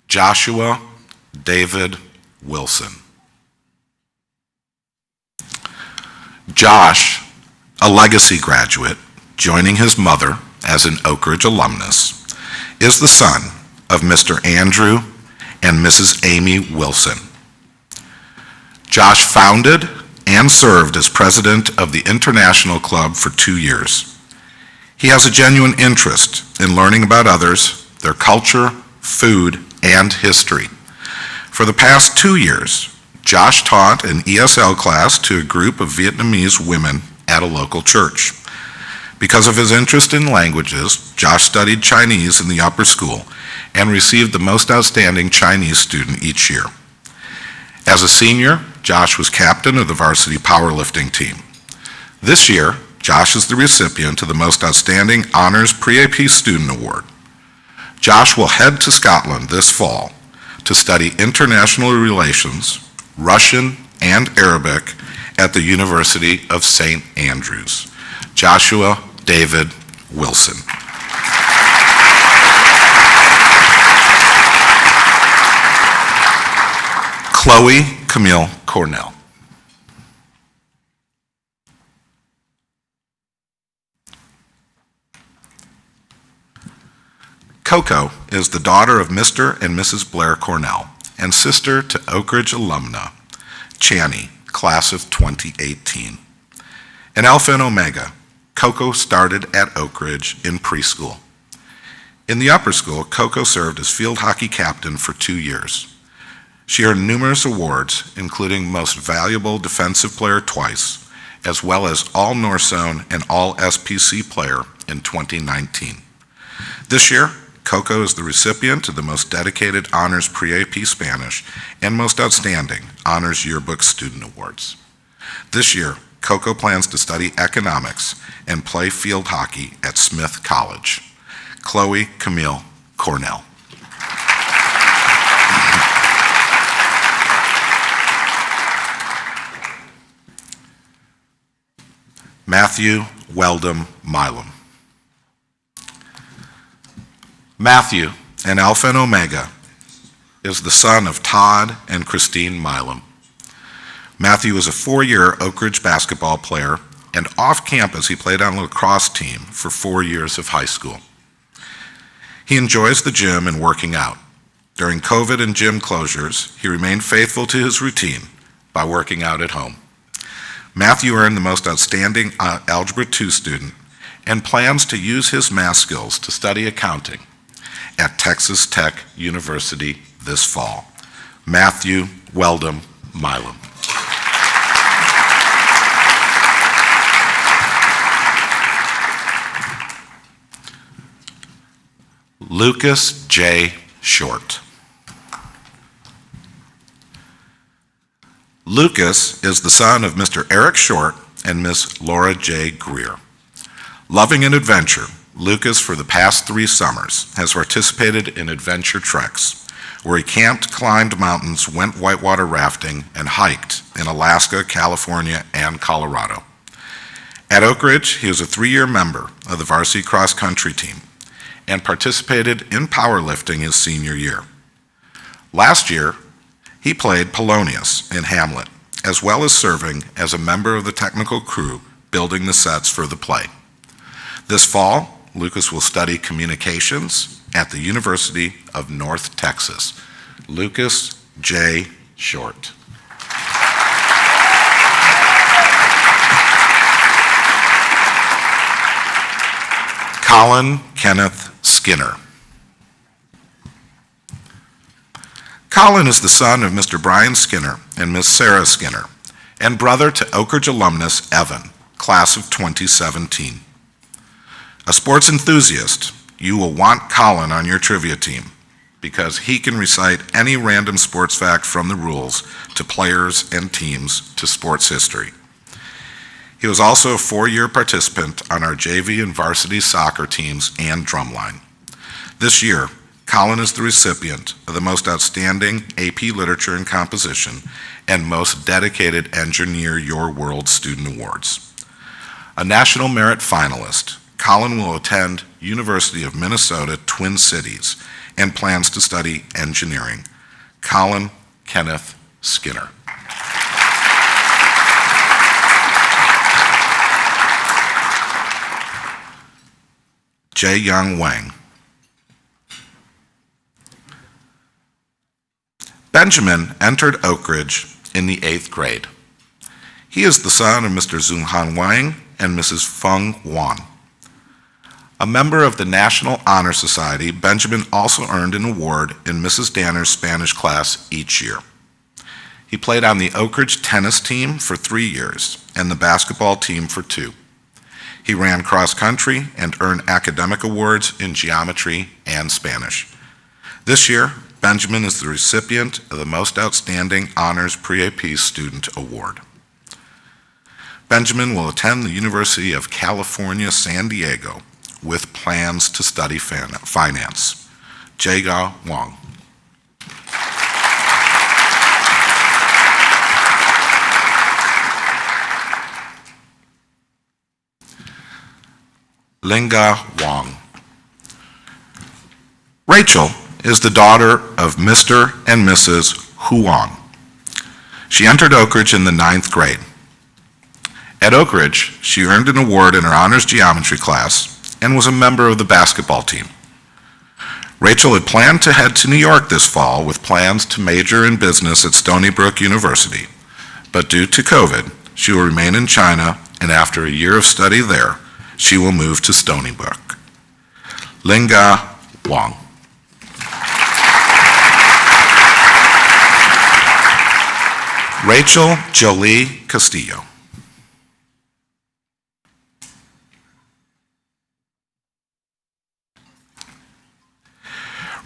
Joshua David Wilson. Josh, a legacy graduate, joining his mother as an Oakridge alumnus, is the son of Mr. Andrew and Mrs. Amy Wilson. Josh founded and served as president of the International Club for 2 years. He has a genuine interest in learning about others, their culture, food, and history. For the past 2 years, Josh taught an ESL class to a group of Vietnamese women at a local church. Because of his interest in languages, Josh studied Chinese in the upper school and received the most outstanding Chinese student each year. As a senior, Josh was captain of the varsity powerlifting team. This year, Josh is the recipient of the most outstanding Honors Pre-AP Student Award. Josh will head to Scotland this fall to study international relations, Russian and Arabic at the University of St. Andrews. Joshua David Wilson. Chloe Camille Cornell. Coco is the daughter of Mr. and Mrs. Blair Cornell and sister to Oakridge alumna Channy, class of 2018. An Alpha and Omega, Coco started at Oakridge in preschool. In the upper school, Coco served as field hockey captain for 2 years. She earned numerous awards, including Most Valuable Defensive Player twice, as well as All-North Zone and All-SPC Player in 2019. This year, Coco is the recipient of the Most Dedicated Honors Pre-AP Spanish and Most Outstanding Honors Yearbook Student Awards. This year, Coco plans to study economics and play field hockey at Smith College. Chloe Camille Cornell. Matthew Weldon Milam. Matthew, an Alpha and Omega, is the son of Todd and Christine Milam. Matthew is a 4-year Oakridge basketball player, and off campus he played on a lacrosse team for 4 years of high school. He enjoys the gym and working out. During COVID and gym closures, he remained faithful to his routine by working out at home. Matthew earned the most outstanding Algebra 2 student and plans to use his math skills to study accounting at Texas Tech University this fall. Matthew Weldon Milam. Lucas J. Short. Lucas is the son of Mr. Eric Short and Miss Laura J. Greer. Loving an adventure, Lucas, for the past 3 summers, has participated in adventure treks, where he camped, climbed mountains, went whitewater rafting, and hiked in Alaska, California, and Colorado. At Oakridge, he was a 3-year member of the varsity cross-country team and participated in powerlifting his senior year. Last year, he played Polonius in Hamlet, as well as serving as a member of the technical crew building the sets for the play. This fall, Lucas will study communications at the University of North Texas. Lucas J. Short. Colin Kenneth Skinner. Colin is the son of Mr. Brian Skinner and Miss Sarah Skinner, and brother to Oakridge alumnus Evan, class of 2017. A sports enthusiast, you will want Colin on your trivia team because he can recite any random sports fact from the rules to players and teams to sports history. He was also a 4-year participant on our JV and varsity soccer teams and drumline. This year, Colin is the recipient of the Most Outstanding AP Literature and Composition and Most Dedicated Engineer Your World Student Awards. A National Merit finalist, Colin will attend University of Minnesota Twin Cities and plans to study engineering. Colin Kenneth Skinner. Jae Young Wang. Benjamin entered Oakridge in the 8th grade. He is the son of Mr. Zhonghan Wang and Mrs. Feng Wan. A member of the National Honor Society, Benjamin also earned an award in Mrs. Danner's Spanish class each year. He played on the Oakridge tennis team for 3 years and the basketball team for 2. He ran cross-country and earned academic awards in geometry and Spanish. This year, Benjamin is the recipient of the Most Outstanding Honors Pre-AP Student Award. Benjamin will attend the University of California, San Diego, with plans to study finance. Jae Wang. Linga Wang. Rachel is the daughter of Mr. and Mrs. Huang. She entered Oakridge in the 9th grade. At Oakridge, she earned an award in her honors geometry class and was a member of the basketball team. Rachel had planned to head to New York this fall with plans to major in business at Stony Brook University, but due to COVID, she will remain in China, and after a year of study there, she will move to Stony Brook. Linga Wang. Rachel Jolie Castillo.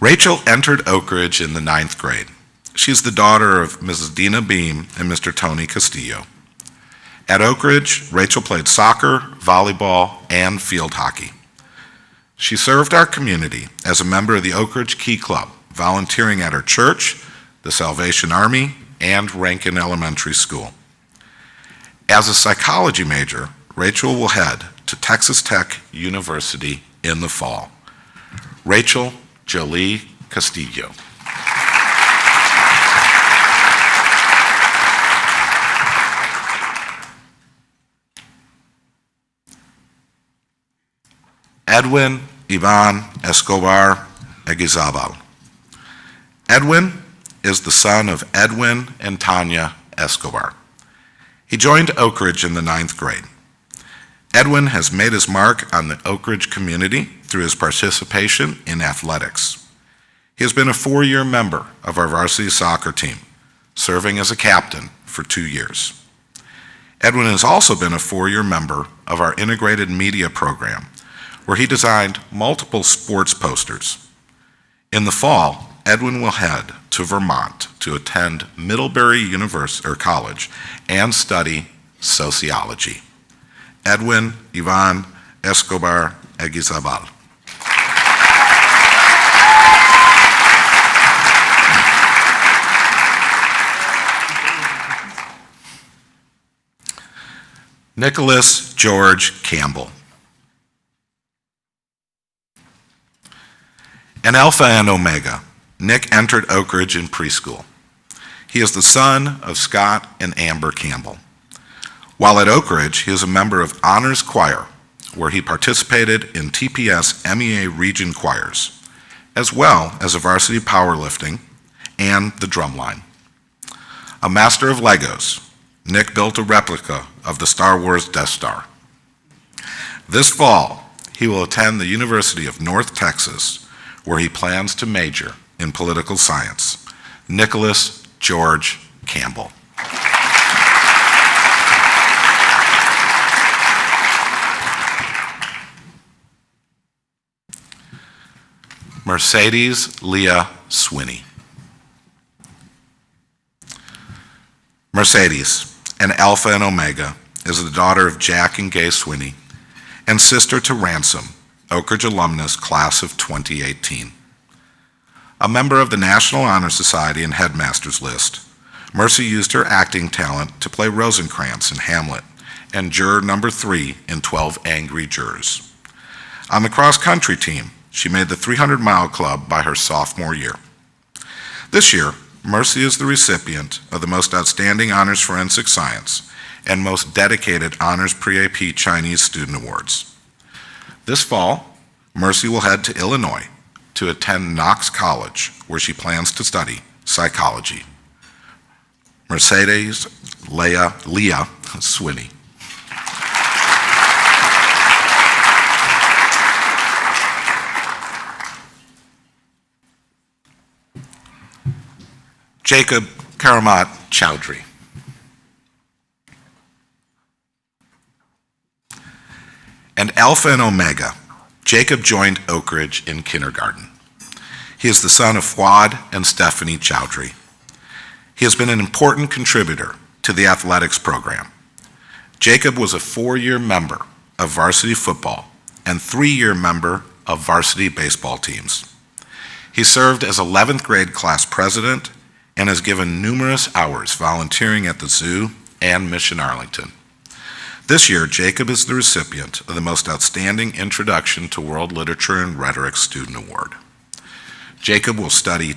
Rachel entered Oakridge in the 9th grade. She's the daughter of Mrs. Dina Beam and Mr. Tony Castillo. At Oakridge, Rachel played soccer, volleyball, and field hockey. She served our community as a member of the Oakridge Key Club, volunteering at her church, the Salvation Army, and Rankin Elementary School. As a psychology major, Rachel will head to Texas Tech University in the fall. Rachel Jolie Castillo. Edwin Ivan Escobar Egizabal. Edwin is the son of Edwin and Tanya Escobar. He joined Oakridge in the 9th grade. Edwin has made his mark on the Oakridge community through his participation in athletics. He has been a 4-year member of our varsity soccer team, serving as a captain for 2 years. Edwin has also been a 4-year member of our integrated media program, where he designed multiple sports posters. In the fall, Edwin will head to Vermont to attend Middlebury College and study sociology. Edwin Ivan Escobar Egizabal. Nicholas George Campbell. An Alpha and Omega, Nick entered Oakridge in preschool. He is the son of Scott and Amber Campbell. While at Oakridge, he is a member of Honors Choir, where he participated in TPS MEA region choirs, as well as a varsity powerlifting and the drumline. A master of Legos, Nick built a replica of the Star Wars Death Star. This fall, he will attend the University of North Texas, where he plans to major in political science. Nicholas George Campbell. Mercedes Leah Swinney. Mercedes, an Alpha and Omega, is the daughter of Jack and Gay Swinney and sister to Ransom, Oakridge alumnus class of 2018. A member of the National Honor Society and Headmasters List, Mercy used her acting talent to play Rosencrantz in Hamlet and juror number 3 in 12 Angry Jurors. On the cross-country team, she made the 300-mile club by her sophomore year. This year, Mercy is the recipient of the Most Outstanding Honors Forensic Science and Most Dedicated Honors Pre-AP Chinese Student Awards. This fall, Mercy will head to Illinois to attend Knox College, where she plans to study psychology. Mercedes Leah Swinney. Jacob Karamat Chowdhury. And Alpha and Omega, Jacob joined Oakridge in kindergarten. He is the son of Fuad and Stephanie Chowdhury. He has been an important contributor to the athletics program. Jacob was a 4-year member of varsity football and 3-year member of varsity baseball teams. He served as 11th grade class president and has given numerous hours volunteering at the zoo and Mission Arlington. This year, Jacob is the recipient of the Most Outstanding Introduction to World Literature and Rhetoric Student Award. Jacob will study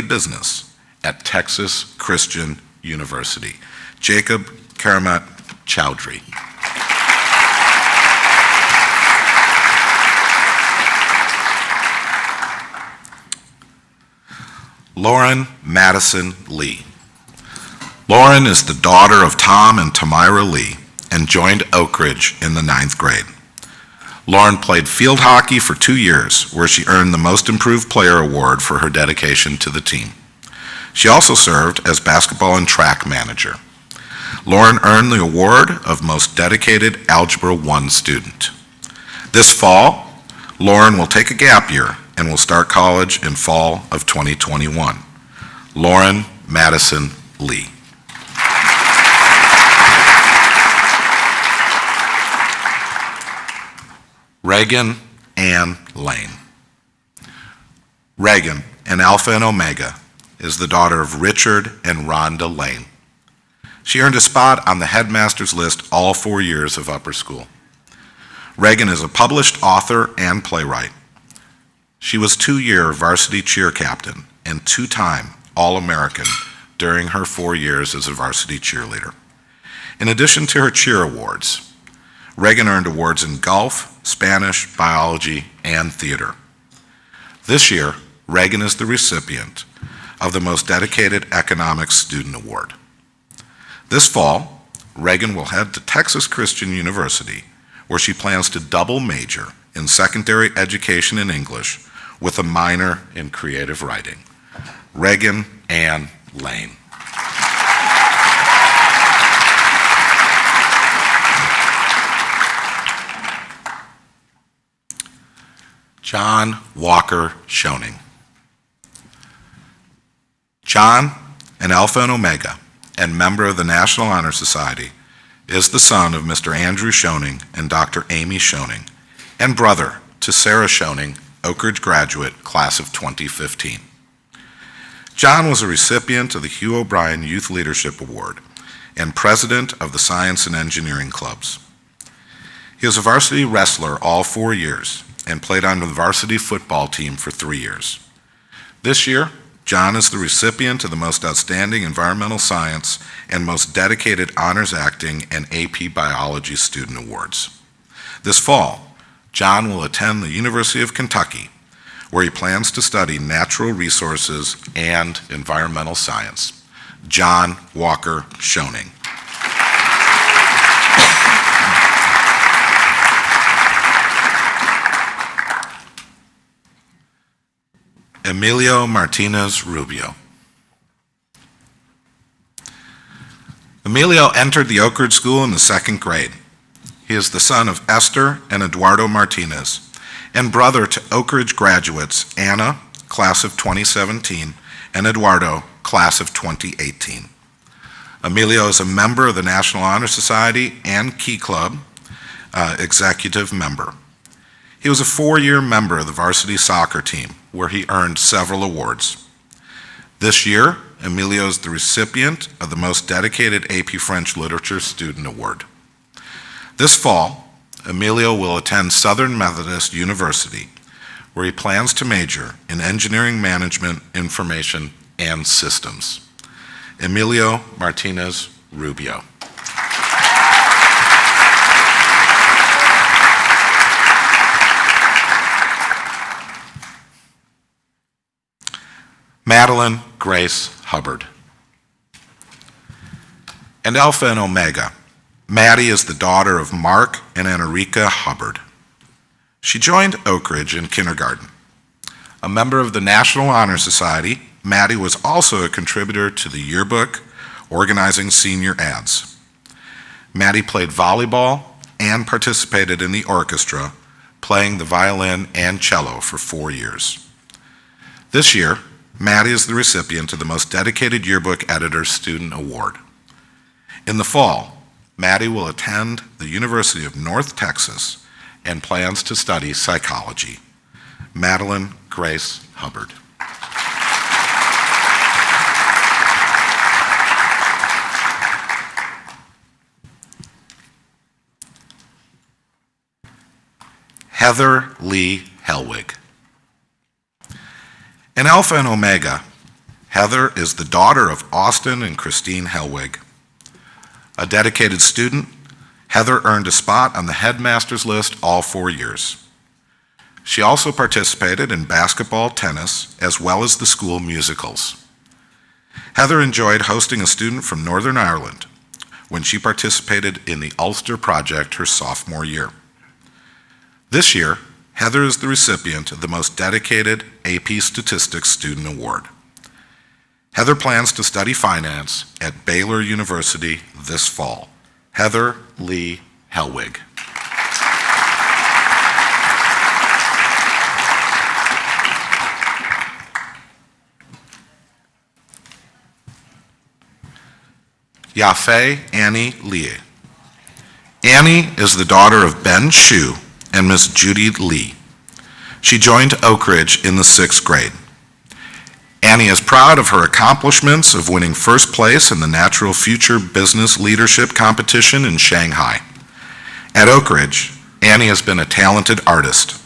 business at Texas Christian University. Jacob Karamat Chowdhury. Lauren Madison Lee. Lauren is the daughter of Tom and Tamira Lee and joined Oakridge in the 9th grade. Lauren played field hockey for 2 years, where she earned the Most Improved Player Award for her dedication to the team. She also served as basketball and track manager. Lauren earned the award of Most Dedicated Algebra 1 student. This fall, Lauren will take a gap year and will start college in fall of 2021. Lauren Madison Lee. Reagan Ann Lane. Reagan, an Alpha and Omega, is the daughter of Richard and Rhonda Lane. She earned a spot on the headmaster's list all 4 years of upper school. Reagan is a published author and playwright. She was 2-year varsity cheer captain and 2-time All-American during her 4 years as a varsity cheerleader. In addition to her cheer awards, Reagan earned awards in golf, Spanish, biology, and theater. This year, Reagan is the recipient of the Most Dedicated Economics Student Award. This fall, Reagan will head to Texas Christian University, where she plans to double major in secondary education and English with a minor in creative writing. Reagan Ann Lane. John Walker Schoening. John, an Alpha and Omega and member of the National Honor Society, is the son of Mr. Andrew Schoening and Dr. Amy Schoening, and brother to Sarah Schoening, Oakridge graduate, class of 2015. John was a recipient of the Hugh O'Brien Youth Leadership Award and president of the Science and Engineering Clubs. He was a varsity wrestler all 4 years and played on the varsity football team for 3 years. This year, John is the recipient of the Most Outstanding Environmental Science and Most Dedicated Honors Acting and AP Biology Student Awards. This fall, John will attend the University of Kentucky, where he plans to study natural resources and environmental science. John Walker Schoening. Emilio Martinez Rubio. Emilio entered the Oakridge School in the 2nd grade. He is the son of Esther and Eduardo Martinez, and brother to Oakridge graduates Anna, class of 2017, and Eduardo, class of 2018. Emilio is a member of the National Honor Society and Key Club, executive member. He was a 4-year member of the varsity soccer team, where he earned several awards. This year, Emilio is the recipient of the Most Dedicated AP French Literature Student Award. This fall, Emilio will attend Southern Methodist University, where he plans to major in Engineering Management, Information, and Systems. Emilio Martinez Rubio. Madeline Grace Hubbard. And Alpha and Omega, Maddie is the daughter of Mark and Enrica Hubbard. She joined Oakridge in kindergarten. A member of the National Honor Society, Maddie was also a contributor to the yearbook, organizing senior ads. Maddie played volleyball and participated in the orchestra, playing the violin and cello for 4 years. This year, Maddie is the recipient of the Most Dedicated Yearbook Editor Student Award. In the fall, Maddie will attend the University of North Texas and plans to study psychology. Madeline Grace Hubbard. Heather Lee Helwig. In Alpha and Omega, Heather is the daughter of Austin and Christine Helwig. A dedicated student, Heather earned a spot on the headmaster's list all 4 years. She also participated in basketball, tennis, as well as the school musicals. Heather enjoyed hosting a student from Northern Ireland when she participated in the Ulster Project her sophomore year. This year, Heather is the recipient of the Most Dedicated AP Statistics Student Award. Heather plans to study finance at Baylor University this fall. Heather Lee Helwig. Yafe Annie Lee. Annie is the daughter of Ben Shu and Miss Judy Lee. She joined Oakridge in the 6th grade. Annie is proud of her accomplishments of winning first place in the Natural Future Business Leadership Competition in Shanghai. At Oakridge, Annie has been a talented artist.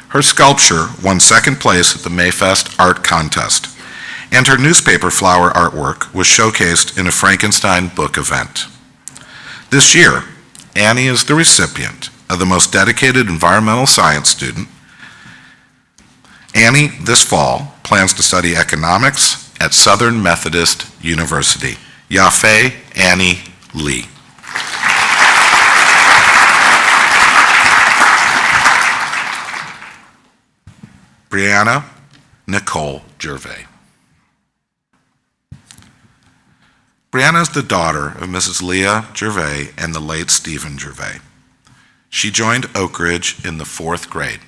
Her sculpture won 2nd place at the Mayfest Art Contest, and her newspaper flower artwork was showcased in a Frankenstein book event. This year, Annie is the recipient of the Most Dedicated Environmental Science Student Annie, this fall, plans to study economics at Southern Methodist University. Yafe Annie Lee. Brianna Nicole Gervais. Brianna is the daughter of Mrs. Leah Gervais and the late Stephen Gervais. She joined Oakridge in the 4th grade.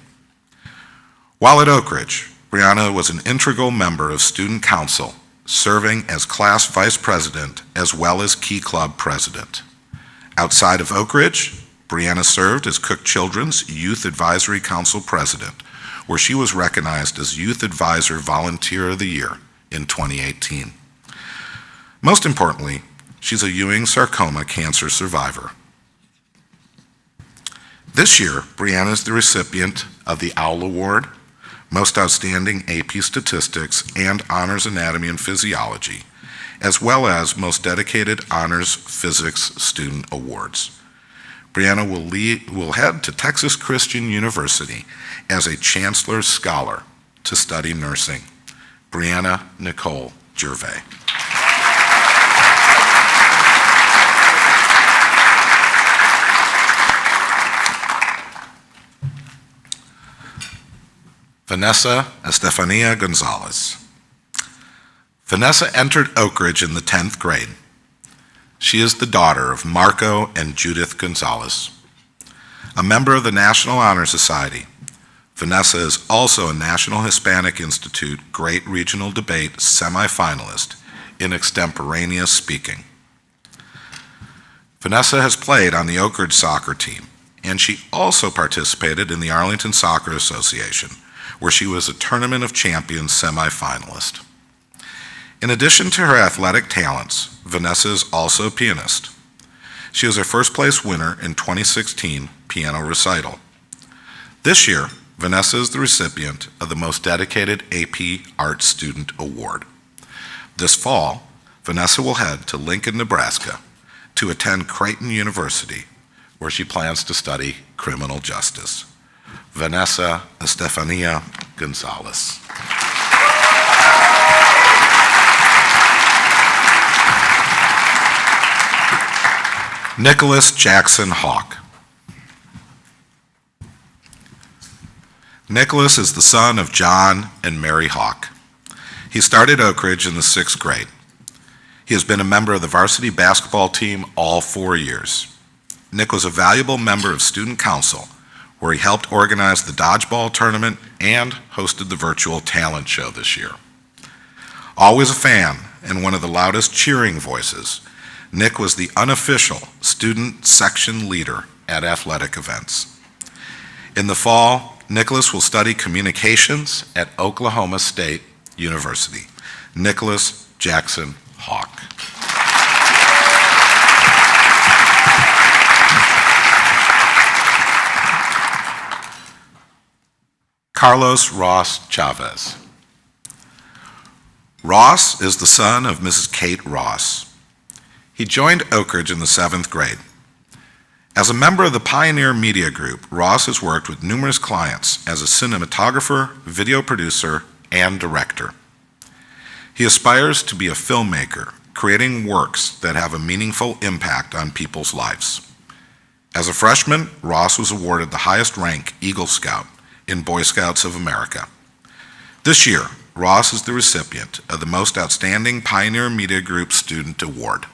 While at Oakridge, Brianna was an integral member of student council, serving as class vice president as well as key club president. Outside of Oakridge, Brianna served as Cook Children's Youth Advisory Council president, where she was recognized as Youth Advisor Volunteer of the Year in 2018. Most importantly, she's a Ewing sarcoma cancer survivor. This year, Brianna is the recipient of the OWL Award, Most Outstanding AP Statistics and Honors Anatomy and Physiology, as well as Most Dedicated Honors Physics Student Awards. Brianna will head to Texas Christian University as a Chancellor's Scholar to study nursing. Brianna Nicole Gervais. Vanessa Estefania Gonzalez. Vanessa entered Oakridge in the 10th grade. She is the daughter of Marco and Judith Gonzalez. A member of the National Honor Society, Vanessa is also a National Hispanic Institute Great Regional Debate semifinalist in extemporaneous speaking. Vanessa has played on the Oakridge soccer team, and she also participated in the Arlington Soccer Association, where she was a Tournament of Champions semifinalist. In addition to her athletic talents, Vanessa is also a pianist. She was a first-place winner in 2016 piano recital. This year, Vanessa is the recipient of the Most Dedicated AP Art Student Award. This fall, Vanessa will head to Lincoln, Nebraska to attend Clayton University, where she plans to study criminal justice. Vanessa Estefania Gonzalez. Nicholas Jackson Hawk. Nicholas is the son of John and Mary Hawk. He started Oakridge in the 6th grade. He has been a member of the varsity basketball team all 4 years. Nick was a valuable member of student council, where he helped organize the dodgeball tournament and hosted the virtual talent show this year. Always a fan and one of the loudest cheering voices, Nick was the unofficial student section leader at athletic events. In the fall, Nicholas will study communications at Oklahoma State University. Nicholas Jackson Hawk. Carlos Ross Chavez. Ross is the son of Mrs. Kate Ross. He joined Oakridge in the 7th grade. As a member of the Pioneer Media Group, Ross has worked with numerous clients as a cinematographer, video producer, and director. He aspires to be a filmmaker, creating works that have a meaningful impact on people's lives. As a freshman, Ross was awarded the highest rank Eagle Scout in Boy Scouts of America. This year, Ross is the recipient of the Most Outstanding Pioneer Media Group Student Award.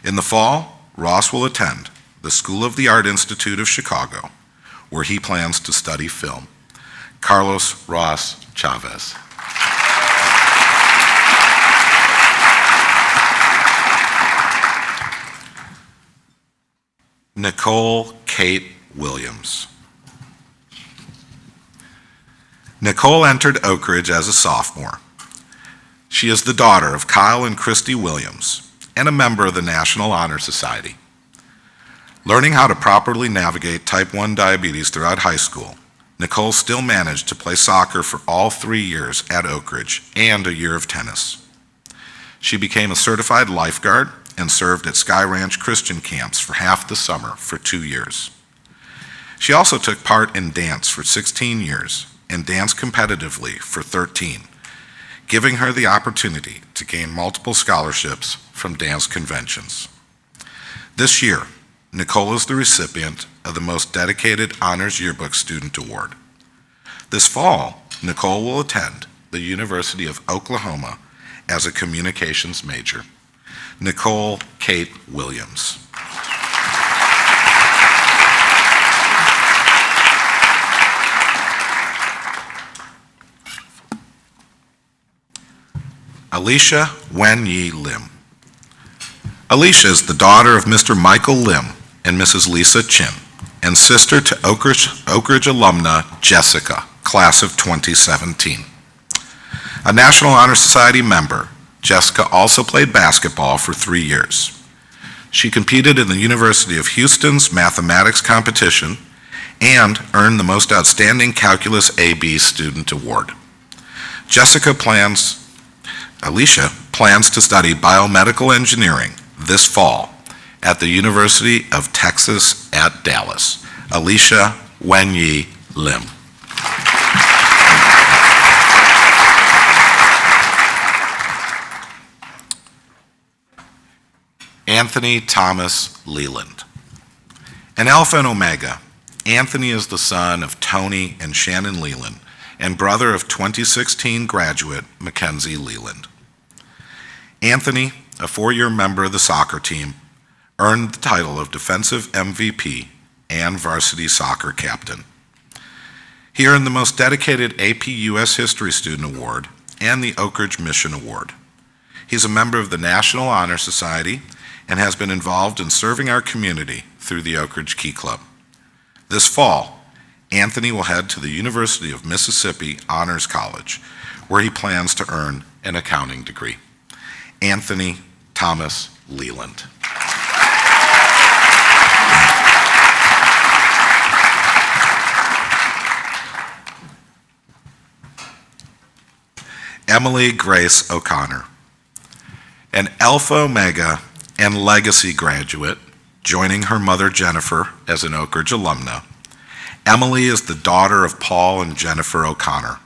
In the fall, Ross will attend the School of the Art Institute of Chicago, where he plans to study film. Carlos Ross Chavez. Nicole Kate Williams. Nicole entered Oakridge as a sophomore. She is the daughter of Kyle and Christy Williams and a member of the National Honor Society. Learning how to properly navigate type 1 diabetes throughout high school, Nicole still managed to play soccer for all 3 years at Oakridge and a year of tennis. She became a certified lifeguard and served at Sky Ranch Christian camps for half the summer for 2 years. She also took part in dance for 16 years and danced competitively for 13, giving her the opportunity to gain multiple scholarships from dance conventions. This year, Nicole is the recipient of the Most Dedicated Honors Yearbook Student Award. This fall, Nicole will attend the University of Oklahoma as a communications major. Nicole Kate Williams. Alicia Wen Yi Lim. Alicia is the daughter of Mr. Michael Lim and Mrs. Lisa Chen, and sister to Oakridge alumna Jessica, class of 2017. A National Honor Society member, Jessica also played basketball for 3 years. She competed in the University of Houston's mathematics competition and earned the Most Outstanding Calculus AB Student Award. Alicia plans to study biomedical engineering this fall at the University of Texas at Dallas. Alicia Wen Yi Lim. Anthony Thomas Leland. An Alpha and Omega, Anthony is the son of Tony and Shannon Leland and brother of 2016 graduate Mackenzie Leland. Anthony, a 4-year member of the soccer team, earned the title of Defensive MVP and Varsity Soccer Captain. He earned the Most Dedicated AP U.S. History Student Award and the Oakridge Mission Award. He's a member of the National Honor Society and has been involved in serving our community through the Oakridge Key Club. This fall, Anthony will head to the University of Mississippi Honors College, where he plans to earn an accounting degree. Anthony Thomas Leland. Emily Grace O'Connor. An Alpha Omega and Legacy graduate, joining her mother Jennifer as an Oakridge alumna, Emily is the daughter of Paul and Jennifer O'Connor.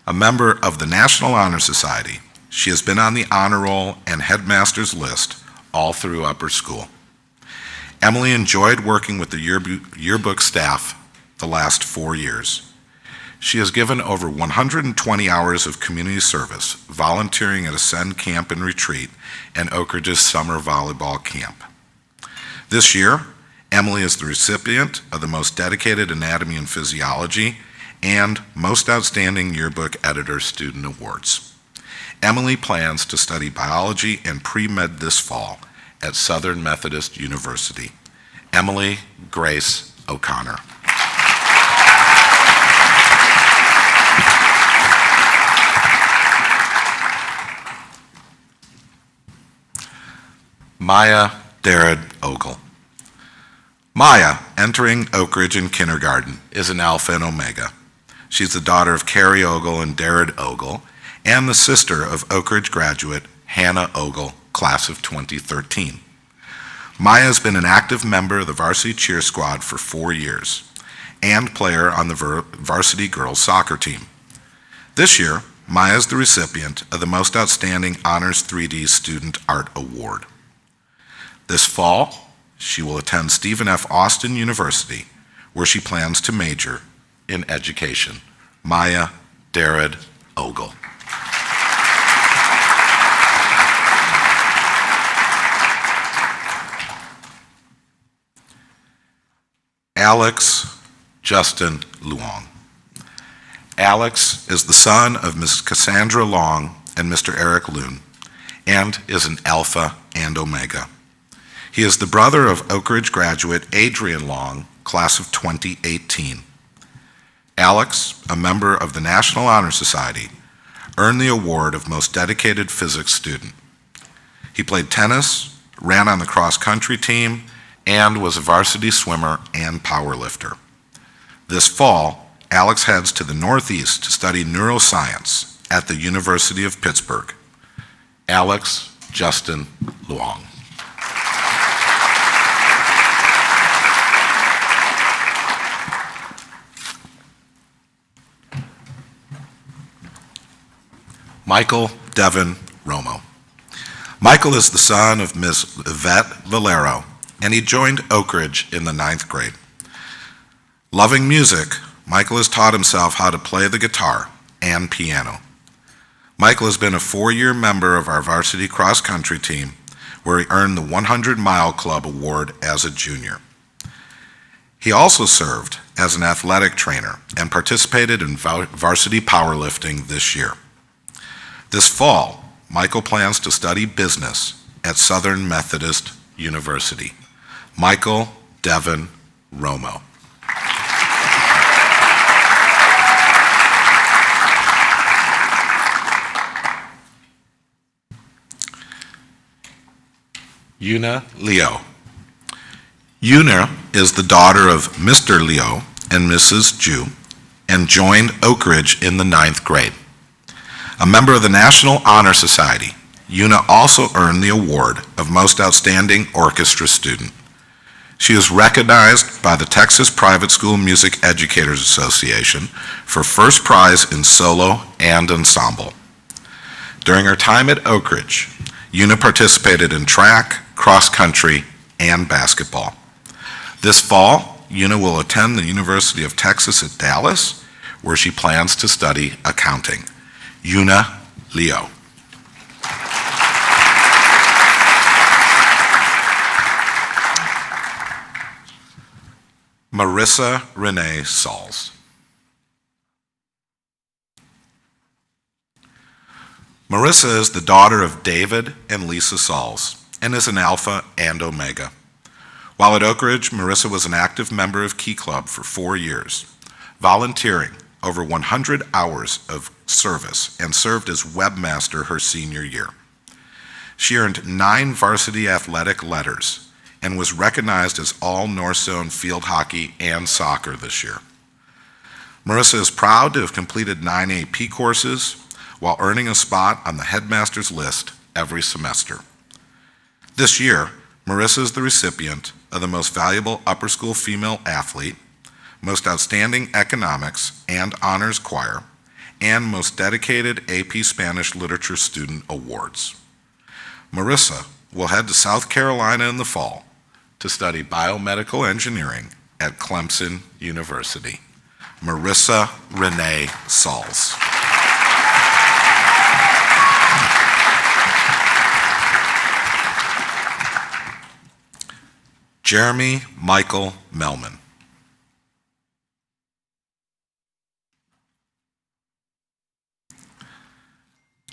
A member of the National Honor Society, she has been on the honor roll and headmaster's list all through upper school. Emily enjoyed working with the yearbook staff the last 4 years. She has given over 120 hours of community service, volunteering at Ascend Camp and Retreat and Oakridge's summer volleyball camp. This year, Emily is the recipient of the Most Dedicated Anatomy and Physiology and Most Outstanding Yearbook Editor Student Awards. Emily plans to study biology and pre-med this fall at Southern Methodist University. Emily Grace O'Connor. Maya Darrad Ogle. Maya, entering Oakridge in kindergarten, is an Alpha and Omega. She's the daughter of Carrie Ogle and Darrad Ogle, and the sister of Oakridge graduate Hannah Ogle, class of 2013. Maya has been an active member of the varsity cheer squad for 4 years and player on the varsity girls soccer team. This year, Maya is the recipient of the Most Outstanding Honors 3D Student Art Award. This fall, she will attend Stephen F. Austin University, where she plans to major in education. Maya Darrad Ogle. Alex Justin Luang. Alex is the son of Ms. Cassandra Long and Mr. Eric Loon, and is an Alpha and Omega. He is the brother of Oakridge graduate Adrian Long, class of 2018. Alex, a member of the National Honor Society, earned the award of Most Dedicated Physics Student. He played tennis, ran on the cross-country team, and was a varsity swimmer and powerlifter. This fall, Alex heads to the Northeast to study neuroscience at the University of Pittsburgh. Alex Justin Luang. Michael Devin Romo. Michael is the son of Miss Yvette Valero, and he joined Oakridge in the 9th grade. Loving music, Michael has taught himself how to play the guitar and piano. Michael has been a 4-year member of our varsity cross-country team, where he earned the 100-Mile Club Award as a junior. He also served as an athletic trainer and participated in varsity powerlifting this year. This fall, Michael plans to study business at Southern Methodist University. Michael Devin Romo. Una Leo. Una is the daughter of Mr. Leo and Mrs. Ju and joined Oakridge in the 9th grade. A member of the National Honor Society, Una also earned the award of Most Outstanding Orchestra Student. She is recognized by the Texas Private School Music Educators Association for first prize in solo and ensemble. During her time at Oakridge, Una participated in track, cross-country, and basketball. This fall, Una will attend the University of Texas at Dallas, where she plans to study accounting. Una Leo. Marissa Renee Sauls. Marissa is the daughter of David and Lisa Sauls and is an Alpha and Omega. While at Oakridge, Marissa was an active member of Key Club for 4 years, volunteering over 100 hours of service and served as webmaster her senior year. She earned 9 varsity athletic letters and was recognized as all North Zone field hockey and soccer this year. Marissa is proud to have completed 9 AP courses while earning a spot on the headmaster's list every semester. This year, Marissa is the recipient of the Most Valuable Upper School Female Athlete, Most Outstanding Economics and Honors Choir, and Most Dedicated AP Spanish Literature Student Awards. Marissa will head to South Carolina in the fall to study biomedical engineering at Clemson University. Marissa Renee Sauls. Jeremy Michael Melman.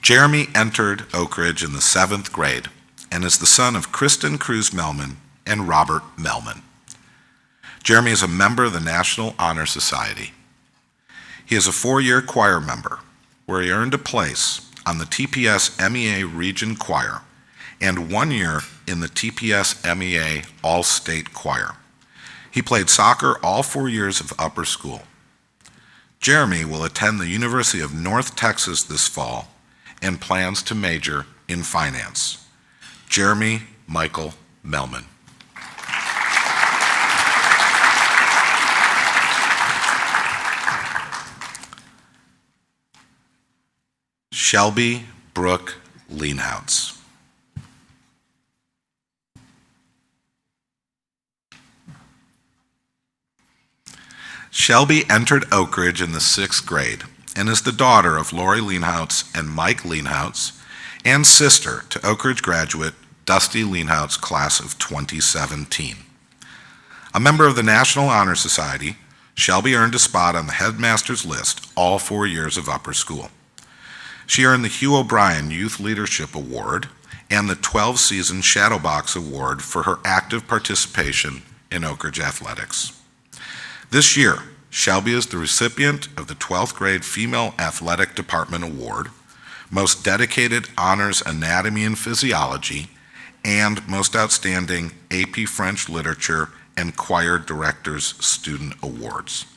Jeremy entered Oakridge in the 7th grade and is the son of Kristen Cruz Melman and Robert Melman. Jeremy is a member of the National Honor Society. He is a 4-year choir member where he earned a place on the TPS MEA Region Choir and 1 year in the TPS MEA All-State Choir. He played soccer all 4 years of upper school. Jeremy will attend the University of North Texas this fall and plans to major in finance. Jeremy Michael Melman. Shelby Brooke Leanhouse. Shelby entered Oakridge in the 6th grade and is the daughter of Lori Leanhouse and Mike Leanhouse and sister to Oakridge graduate Dusty Leanhouse class of 2017. A member of the National Honor Society, Shelby earned a spot on the headmaster's list all 4 years of upper school. She earned the Hugh O'Brien Youth Leadership Award and the 12-season Shadowbox Award for her active participation in Oakridge athletics. This year, Shelby is the recipient of the 12th grade Female Athletic Department Award, Most Dedicated Honors Anatomy and Physiology, and Most Outstanding AP French Literature and Choir Directors Student Awards.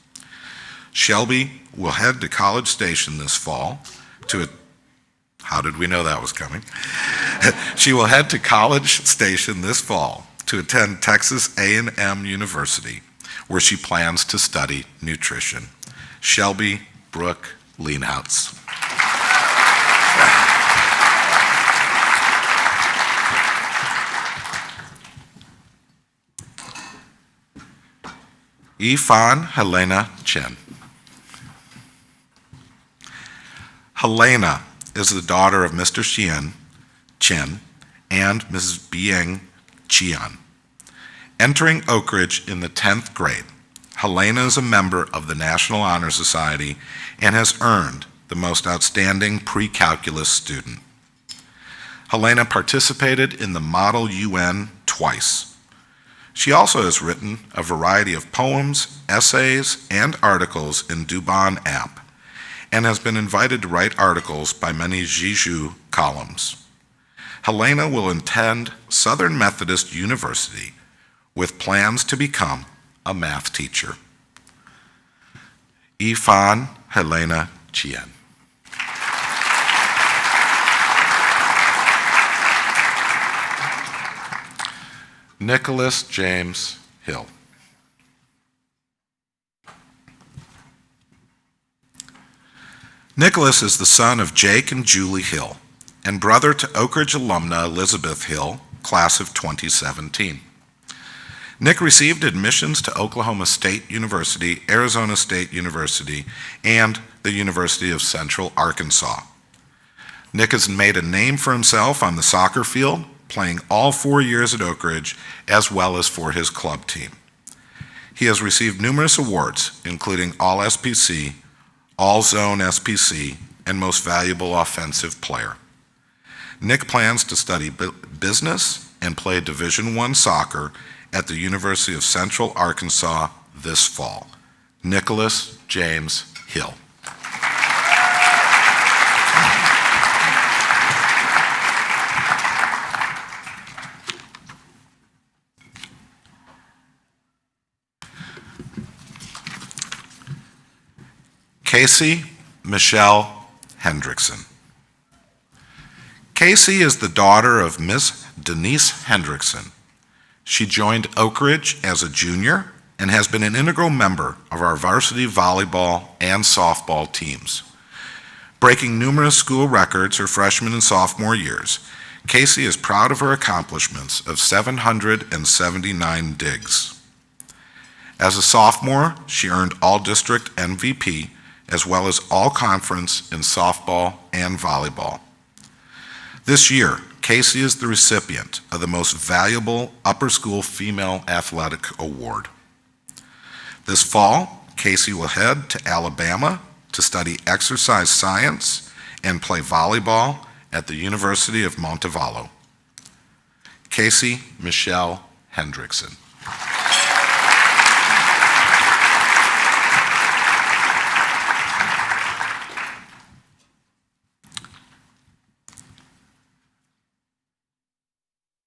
Shelby will head to College Station this fall to how did we know that was coming? She will head to College Station this fall to attend Texas A&M University, where she plans to study nutrition. Shelby Brooke Leanhouse. Ifan Helena Chen. Helena is the daughter of Mr. Chen and Mrs. Biang Qian. Entering Oakridge in the 10th grade, Helena is a member of the National Honor Society and has earned the most outstanding pre-calculus student. Helena participated in the Model UN twice. She also has written a variety of poems, essays, and articles in Dubon app, and has been invited to write articles by many Jiju columns. Helena will attend Southern Methodist University with plans to become a math teacher. Ifan Helena Chen. Nicholas James Hill. Nicholas is the son of Jake and Julie Hill and brother to Oakridge alumna Elizabeth Hill, class of 2017. Nick received admissions to Oklahoma State University, Arizona State University, and the University of Central Arkansas. Nick has made a name for himself on the soccer field, playing all 4 years at Oakridge, as well as for his club team. He has received numerous awards, including All-SPC, All-Zone SPC, and Most Valuable Offensive Player. Nick plans to study business and play Division I soccer at the University of Central Arkansas this fall. Nicholas James Hill. Casey Michelle Hendrickson. Casey is the daughter of Miss Denise Hendrickson. She joined Oakridge as a junior and has been an integral member of our varsity volleyball and softball teams. Breaking numerous school records her freshman and sophomore years, Casey is proud of her accomplishments of 779 digs. As a sophomore, she earned all-district MVP as well as all-conference in softball and volleyball. This year, Casey is the recipient of the Most Valuable Upper School Female Athletic Award. This fall, Casey will head to Alabama to study exercise science and play volleyball at the University of Montevallo. Casey Michelle Hendrickson.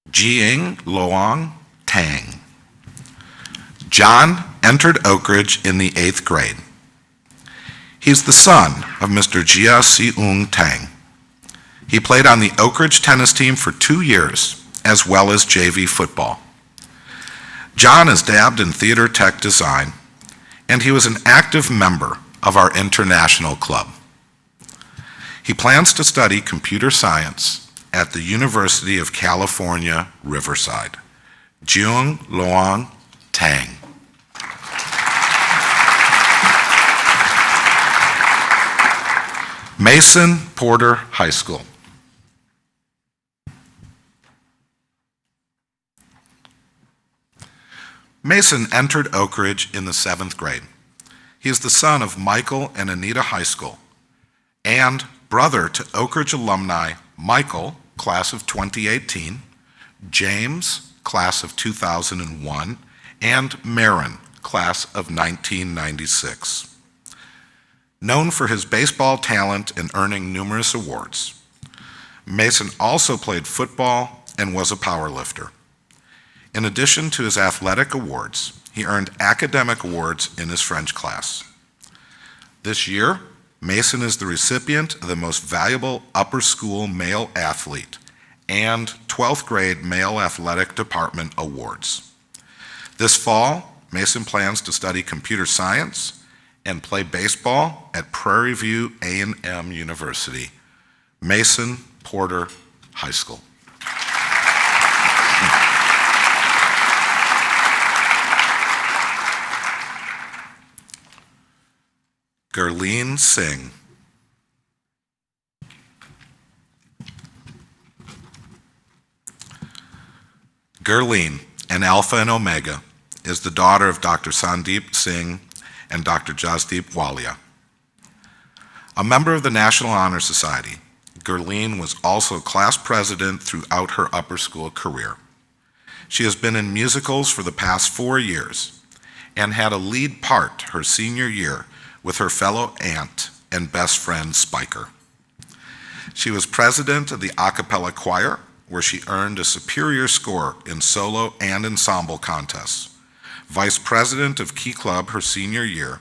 Jing Luang Tang. John entered Oakridge in the 8th grade. He's the son of Mr. Jia Seung Tang. He played on the Oakridge tennis team for 2 years, as well as JV football. John has dabbed in theater tech design, and he was an active member of our international club. He plans to study computer science at the University of California, Riverside. Jung Luang Tang. Mason Porter High School. Mason entered Oakridge in the 7th grade. He is the son of Michael and Anita High School and brother to Oakridge alumni Michael, class of 2018, James, class of 2001, and Marin, class of 1996. Known for his baseball talent and earning numerous awards, Mason also played football and was a powerlifter. In addition to his athletic awards, he earned academic awards in his French class. This year, Mason is the recipient of the Most Valuable Upper School Male Athlete and 12th grade Male Athletic Department awards. This fall, Mason plans to study computer science and play baseball at Prairie View A&M University. Mason Porter High School. Garlene Singh. Garlene, an Alpha and Omega, is the daughter of Dr. Sandeep Singh and Dr. Jasdeep Walia. A member of the National Honor Society, Garlene was also class president throughout her upper school career. She has been in musicals for the past 4 years and had a lead part her senior year with her fellow aunt and best friend Spiker. She was president of the a cappella choir, where she earned a superior score in solo and ensemble contests, vice president of Key Club her senior year,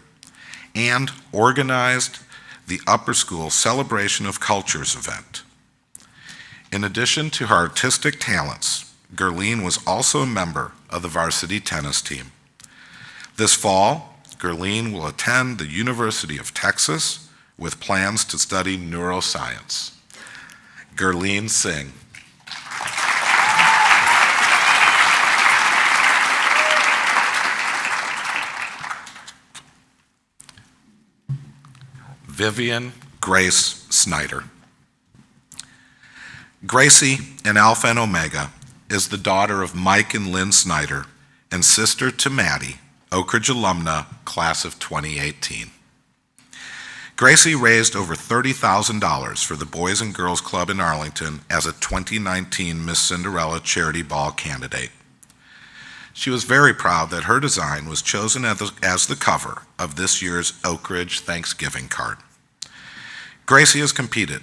and organized the Upper School Celebration of Cultures event. In addition to her artistic talents, Garlene was also a member of the varsity tennis team. This fall, Garlene will attend the University of Texas with plans to study neuroscience. Garlene Singh. Vivian Grace Snyder. Gracie, an Alpha and Omega, is the daughter of Mike and Lynn Snyder and sister to Maddie, Oakridge alumna, class of 2018. Gracie raised over $30,000 for the Boys and Girls Club in Arlington as a 2019 Miss Cinderella Charity Ball candidate. She was very proud that her design was chosen as the cover of this year's Oakridge Thanksgiving card. Gracie has completed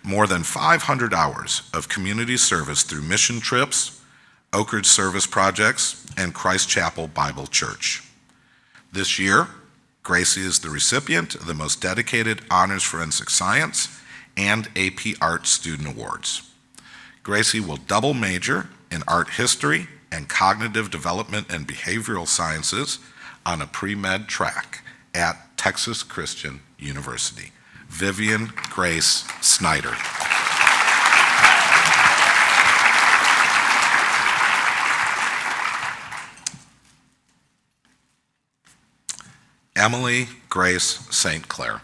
more than 500 hours of community service through mission trips, Oakridge service projects, and Christ Chapel Bible Church. This year, Gracie is the recipient of the most dedicated Honors Forensic Science and AP Art Student Awards. Gracie will double major in art history and cognitive development and behavioral sciences on a pre-med track at Texas Christian University. Vivian Grace Snyder. Emily Grace St. Clair.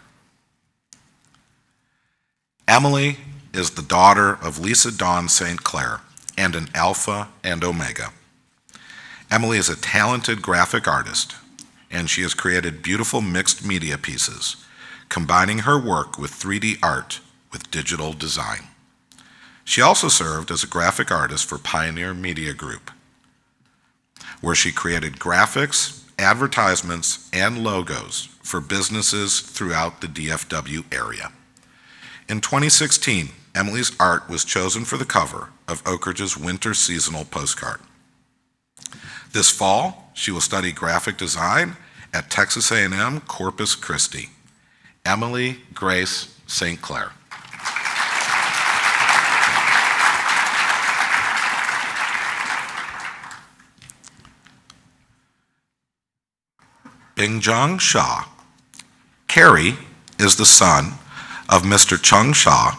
Emily is the daughter of Lisa Dawn St. Clair and an Alpha and Omega. Emily is a talented graphic artist, and she has created beautiful mixed media pieces, combining her work with 3D art with digital design. She also served as a graphic artist for Pioneer Media Group, where she created graphics, advertisements, and logos for businesses throughout the DFW area. In 2016, Emily's art was chosen for the cover of Oakridge's winter seasonal postcard. This fall, she will study graphic design at Texas A&M Corpus Christi. Emily Grace St. Clair. Bingjong Shah. Carrie is the son of Mr. Chung Shah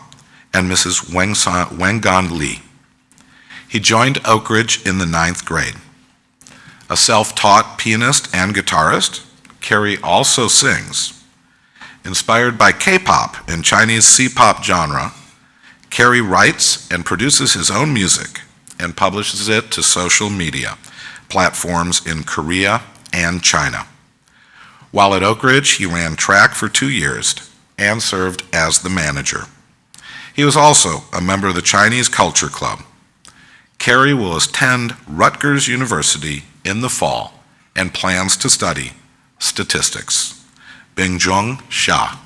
and Mrs. Wangan Lee. He joined Oakridge in the 9th grade. A self-taught pianist and guitarist, Carrie also sings. Inspired by K-pop and Chinese C-pop genre, Carrie writes and produces his own music and publishes it to social media platforms in Korea and China. While at Oakridge, he ran track for 2 years and served as the manager. He was also a member of the Chinese Culture Club. Carrie will attend Rutgers University in the fall and plans to study statistics. Bingjong Shah.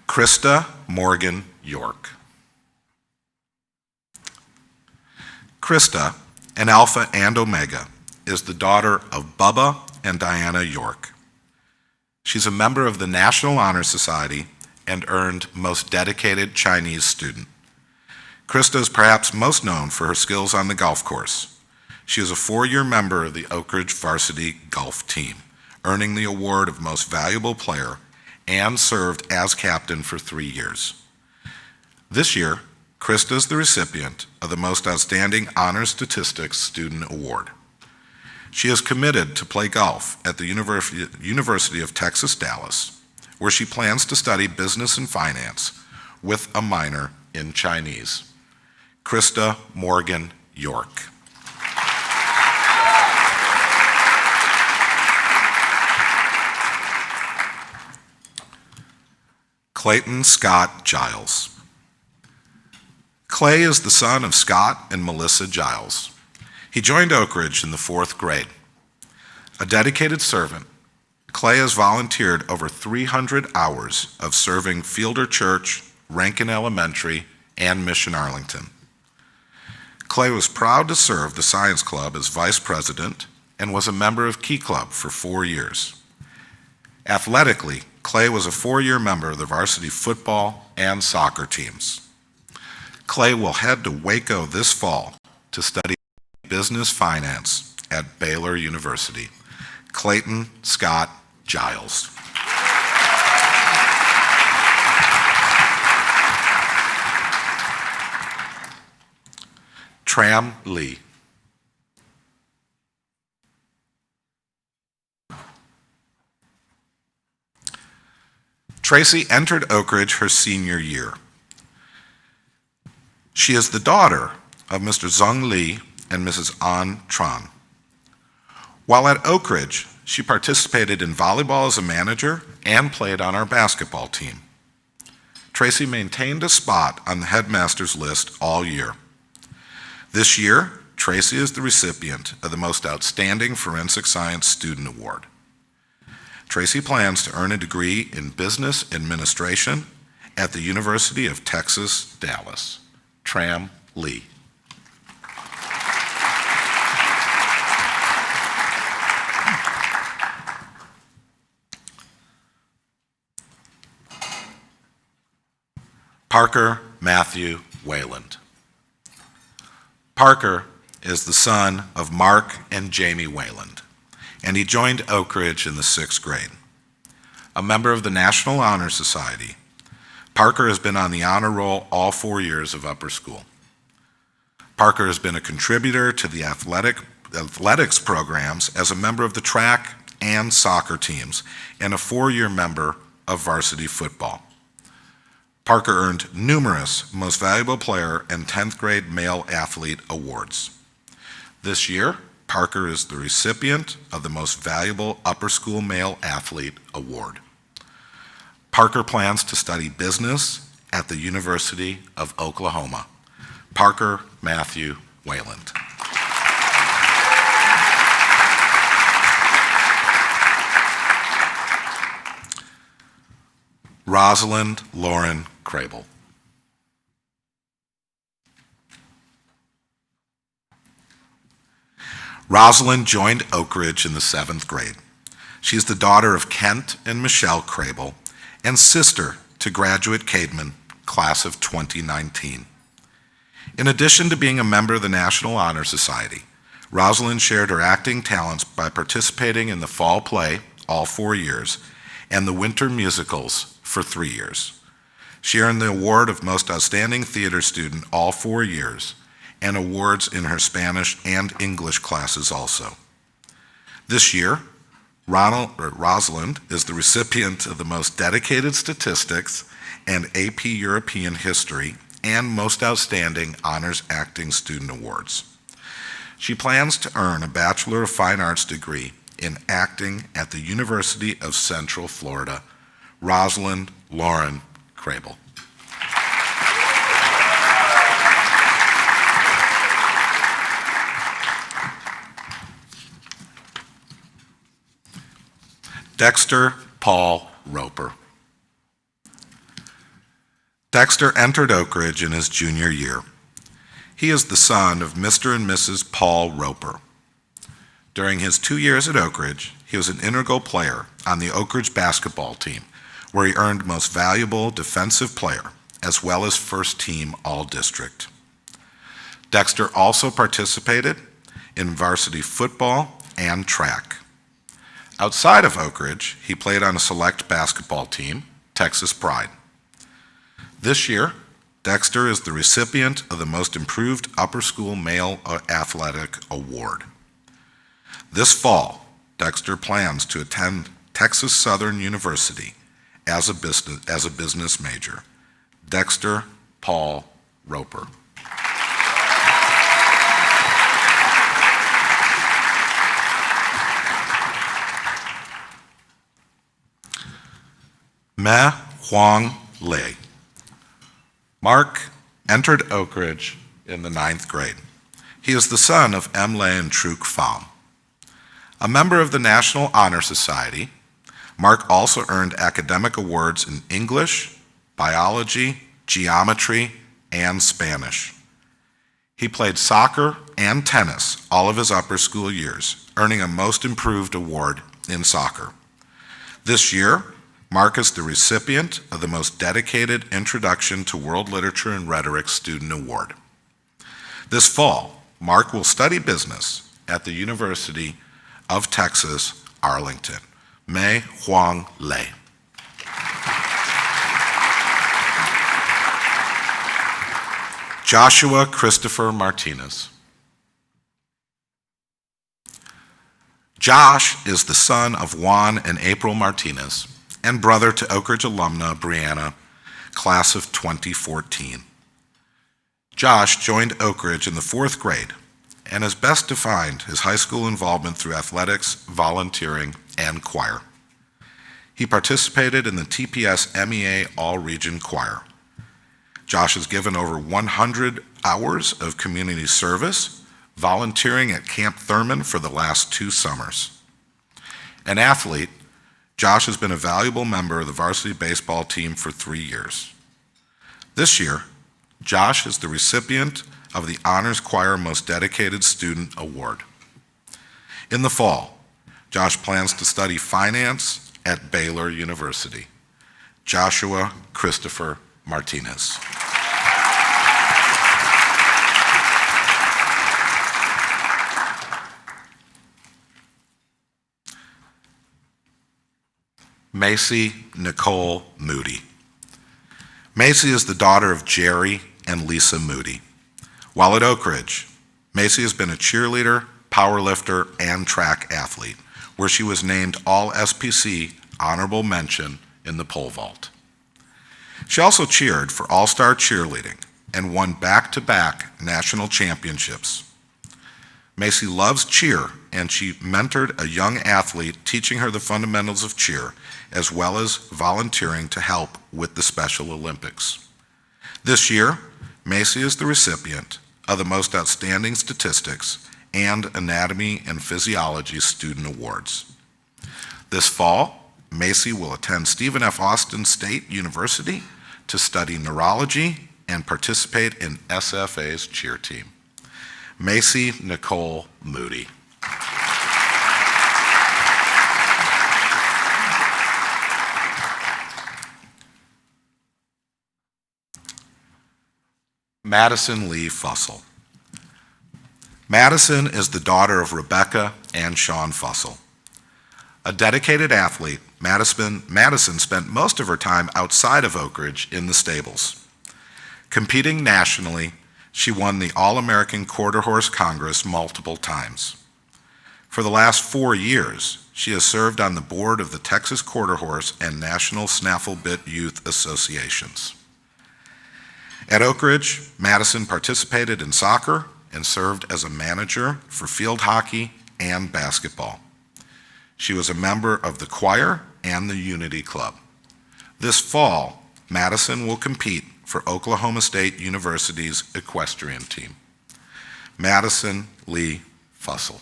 Krista Morgan York. Krista, an Alpha and Omega, is the daughter of Bubba and Diana York. She's a member of the National Honor Society and earned Most Dedicated Chinese Student. Krista is perhaps most known for her skills on the golf course. She is a 4-year member of the Oakridge varsity golf team, earning the award of Most Valuable Player and served as captain for 3 years. This year, Krista is the recipient of the Most Outstanding Honor Statistics Student Award. She is committed to play golf at the University of Texas, Dallas, where she plans to study business and finance with a minor in Chinese. Krista Morgan York. Clayton Scott Giles. Clay is the son of Scott and Melissa Giles. He joined Oakridge in the 4th grade. A dedicated servant, Clay has volunteered over 300 hours of serving Fielder Church, Rankin Elementary, and Mission Arlington. Clay was proud to serve the Science Club as vice president and was a member of Key Club for 4 years. Athletically, Clay was a 4-year member of the varsity football and soccer teams. Clay will head to Waco this fall to study business finance at Baylor University. Clayton Scott Giles. Tram Lee. Tracy entered Oakridge her senior year. She is the daughter of Mr. Zhang Li and Mrs. An Tran. While at Oakridge, she participated in volleyball as a manager and played on our basketball team. Tracy maintained a spot on the headmaster's list all year. This year, Tracy is the recipient of the Most Outstanding Forensic Science Student Award. Tracy plans to earn a degree in Business Administration at the University of Texas, Dallas. Tram Lee. Parker Matthew Wayland. Parker is the son of Mark and Jamie Wayland, and he joined Oakridge in the 6th grade. A member of the National Honor Society, Parker has been on the honor roll all 4 years of upper school. Parker has been a contributor to the athletics programs as a member of the track and soccer teams, and a 4-year member of varsity football. Parker earned numerous Most Valuable Player and 10th grade Male Athlete awards. This year, Parker is the recipient of the Most Valuable Upper School Male Athlete Award. Parker plans to study business at the University of Oklahoma. Parker Matthew Wayland. Rosalind Lauren Crable. Rosalind joined Oakridge in the 7th grade. She is the daughter of Kent and Michelle Crable and sister to graduate Cademan, class of 2019. In addition to being a member of the National Honor Society, Rosalind shared her acting talents by participating in the fall play all 4 years and the winter musicals for 3 years. She earned the award of Most Outstanding Theater Student all 4 years and awards in her Spanish and English classes also. This year, Rosalind is the recipient of the Most Dedicated Statistics and AP European History and Most Outstanding Honors Acting Student Awards. She plans to earn a Bachelor of Fine Arts degree in acting at the University of Central Florida. Rosalind Lauren Crable. Dexter Paul Roper. Dexter entered Oakridge in his junior year. He is the son of Mr. and Mrs. Paul Roper. During his 2 years at Oakridge, he was an integral player on the Oakridge basketball team, where he earned Most Valuable Defensive Player, as well as First Team All-District. Dexter also participated in varsity football and track. Outside of Oakridge, he played on a select basketball team, Texas Pride. This year, Dexter is the recipient of the Most Improved Upper School Male Athletic Award. This fall, Dexter plans to attend Texas Southern University as a business major. Dexter Paul Roper. Me Huang Lei. Mark entered Oakridge in the 9th grade. He is the son of M. Lei and Truk Pham. A member of the National Honor Society, Mark also earned academic awards in English, biology, geometry, and Spanish. He played soccer and tennis all of his upper school years, earning a Most Improved award in soccer. This year, Mark is the recipient of the Most Dedicated Introduction to World Literature and Rhetoric Student Award. This fall, Mark will study business at the University of Texas, Arlington. Me Huang Lei. Joshua Christopher Martinez. Josh is the son of Juan and April Martinez and brother to Oakridge alumna Brianna, class of 2014. Josh joined Oakridge in the 4th grade and has best defined his high school involvement through athletics, volunteering, and choir. He participated in the TPS MEA All-Region Choir. Josh has given over 100 hours of community service, volunteering at Camp Thurman for the last 2 summers. An athlete, Josh has been a valuable member of the varsity baseball team for 3 years. This year, Josh is the recipient of the Honors Choir Most Dedicated Student Award. In the fall, Josh plans to study finance at Baylor University. Joshua Christopher Martinez. Macy Nicole Moody. Macy is the daughter of Jerry and Lisa Moody. While at Oakridge, Macy has been a cheerleader, powerlifter, and track athlete, where she was named All-SPC Honorable Mention in the pole vault. She also cheered for All-Star Cheerleading and won back-to-back national championships. Macy loves cheer, and she mentored a young athlete, teaching her the fundamentals of cheer, as well as volunteering to help with the Special Olympics. This year, Macy is the recipient of the Most Outstanding Statistics and Anatomy and Physiology Student Awards. This fall, Macy will attend Stephen F. Austin State University to study neurology and participate in SFA's cheer team. Macy Nicole Moody. Madison Lee Fussell. Madison is the daughter of Rebecca and Sean Fussell. A dedicated athlete, Madison spent most of her time outside of Oakridge in the stables. Competing nationally, she won the All-American Quarter Horse Congress multiple times. For the last 4 years, she has served on the board of the Texas Quarter Horse and National Snaffle Bit Youth Associations. At Oakridge, Madison participated in soccer and served as a manager for field hockey and basketball. She was a member of the choir and the Unity Club. This fall, Madison will compete for Oklahoma State University's equestrian team. Madison Lee Fussell.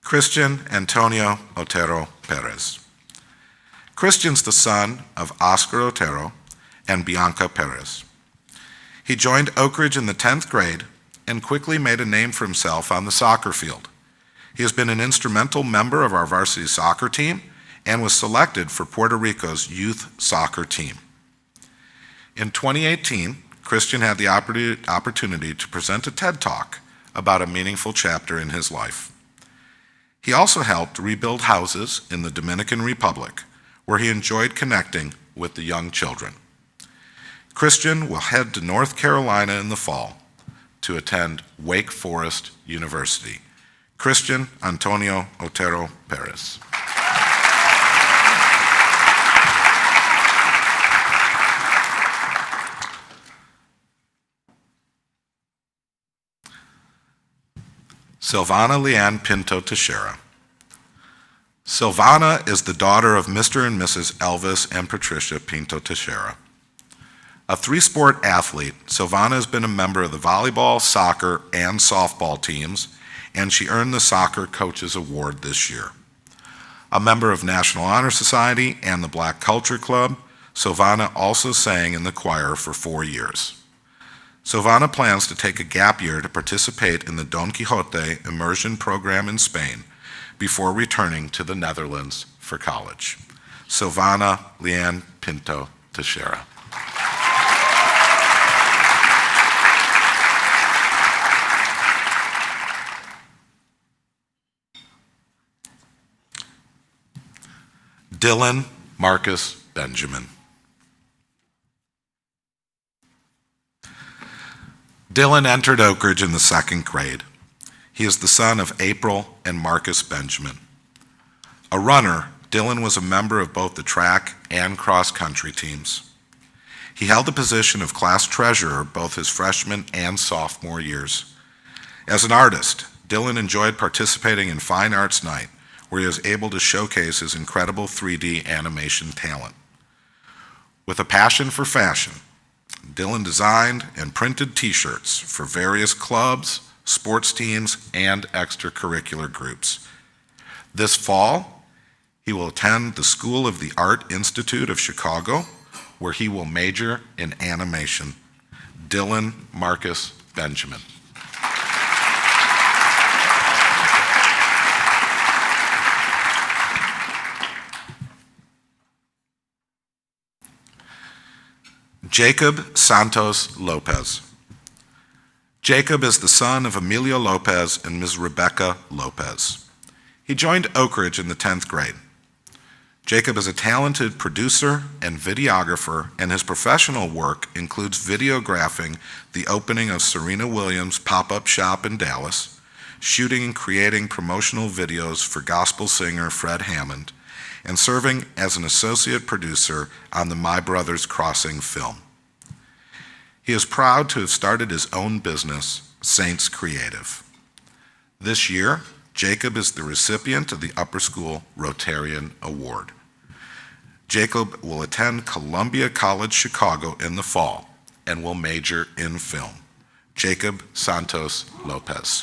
Christian Antonio Otero Perez. Christian's the son of Oscar Otero and Bianca Perez. He joined Oakridge in the 10th grade and quickly made a name for himself on the soccer field. He has been an instrumental member of our varsity soccer team and was selected for Puerto Rico's youth soccer team. In 2018, Christian had the opportunity to present a TED Talk about a meaningful chapter in his life. He also helped rebuild houses in the Dominican Republic, where he enjoyed connecting with the young children. Christian will head to North Carolina in the fall to attend Wake Forest University. Christian Antonio Otero Perez. Silvana Liang Pinto Teixeira. Silvana is the daughter of Mr. and Mrs. Elvis and Patricia Pinto Teixeira. A three-sport athlete, Silvana has been a member of the volleyball, soccer, and softball teams, and she earned the Soccer Coaches Award this year. A member of National Honor Society and the Black Culture Club, Silvana also sang in the choir for 4 years. Silvana plans to take a gap year to participate in the Don Quixote immersion program in Spain before returning to the Netherlands for college. Silvana Liang Pinto Teixeira. Dylan Marcus Benjamin. Dylan entered Oakridge in the 2nd grade. He is the son of April and Marcus Benjamin. A runner, Dylan was a member of both the track and cross-country teams. He held the position of class treasurer both his freshman and sophomore years. As an artist, Dylan enjoyed participating in Fine Arts Night, where he was able to showcase his incredible 3D animation talent. With a passion for fashion, Dylan designed and printed t-shirts for various clubs, sports teams, and extracurricular groups. This fall, he will attend the School of the Art Institute of Chicago, where he will major in animation. Dylan Marcus Benjamin. Jacob Santos Lopez. Jacob is the son of Emilio Lopez and Ms. Rebecca Lopez. He joined Oakridge in the 10th grade. Jacob is a talented producer and videographer, and his professional work includes videographing the opening of Serena Williams' pop-up shop in Dallas, shooting and creating promotional videos for gospel singer Fred Hammond, and serving as an associate producer on the My Brothers Crossing film. He is proud to have started his own business, Saints Creative. This year, Jacob is the recipient of the Upper School Rotarian Award. Jacob will attend Columbia College Chicago in the fall and will major in film. Jacob Santos Lopez.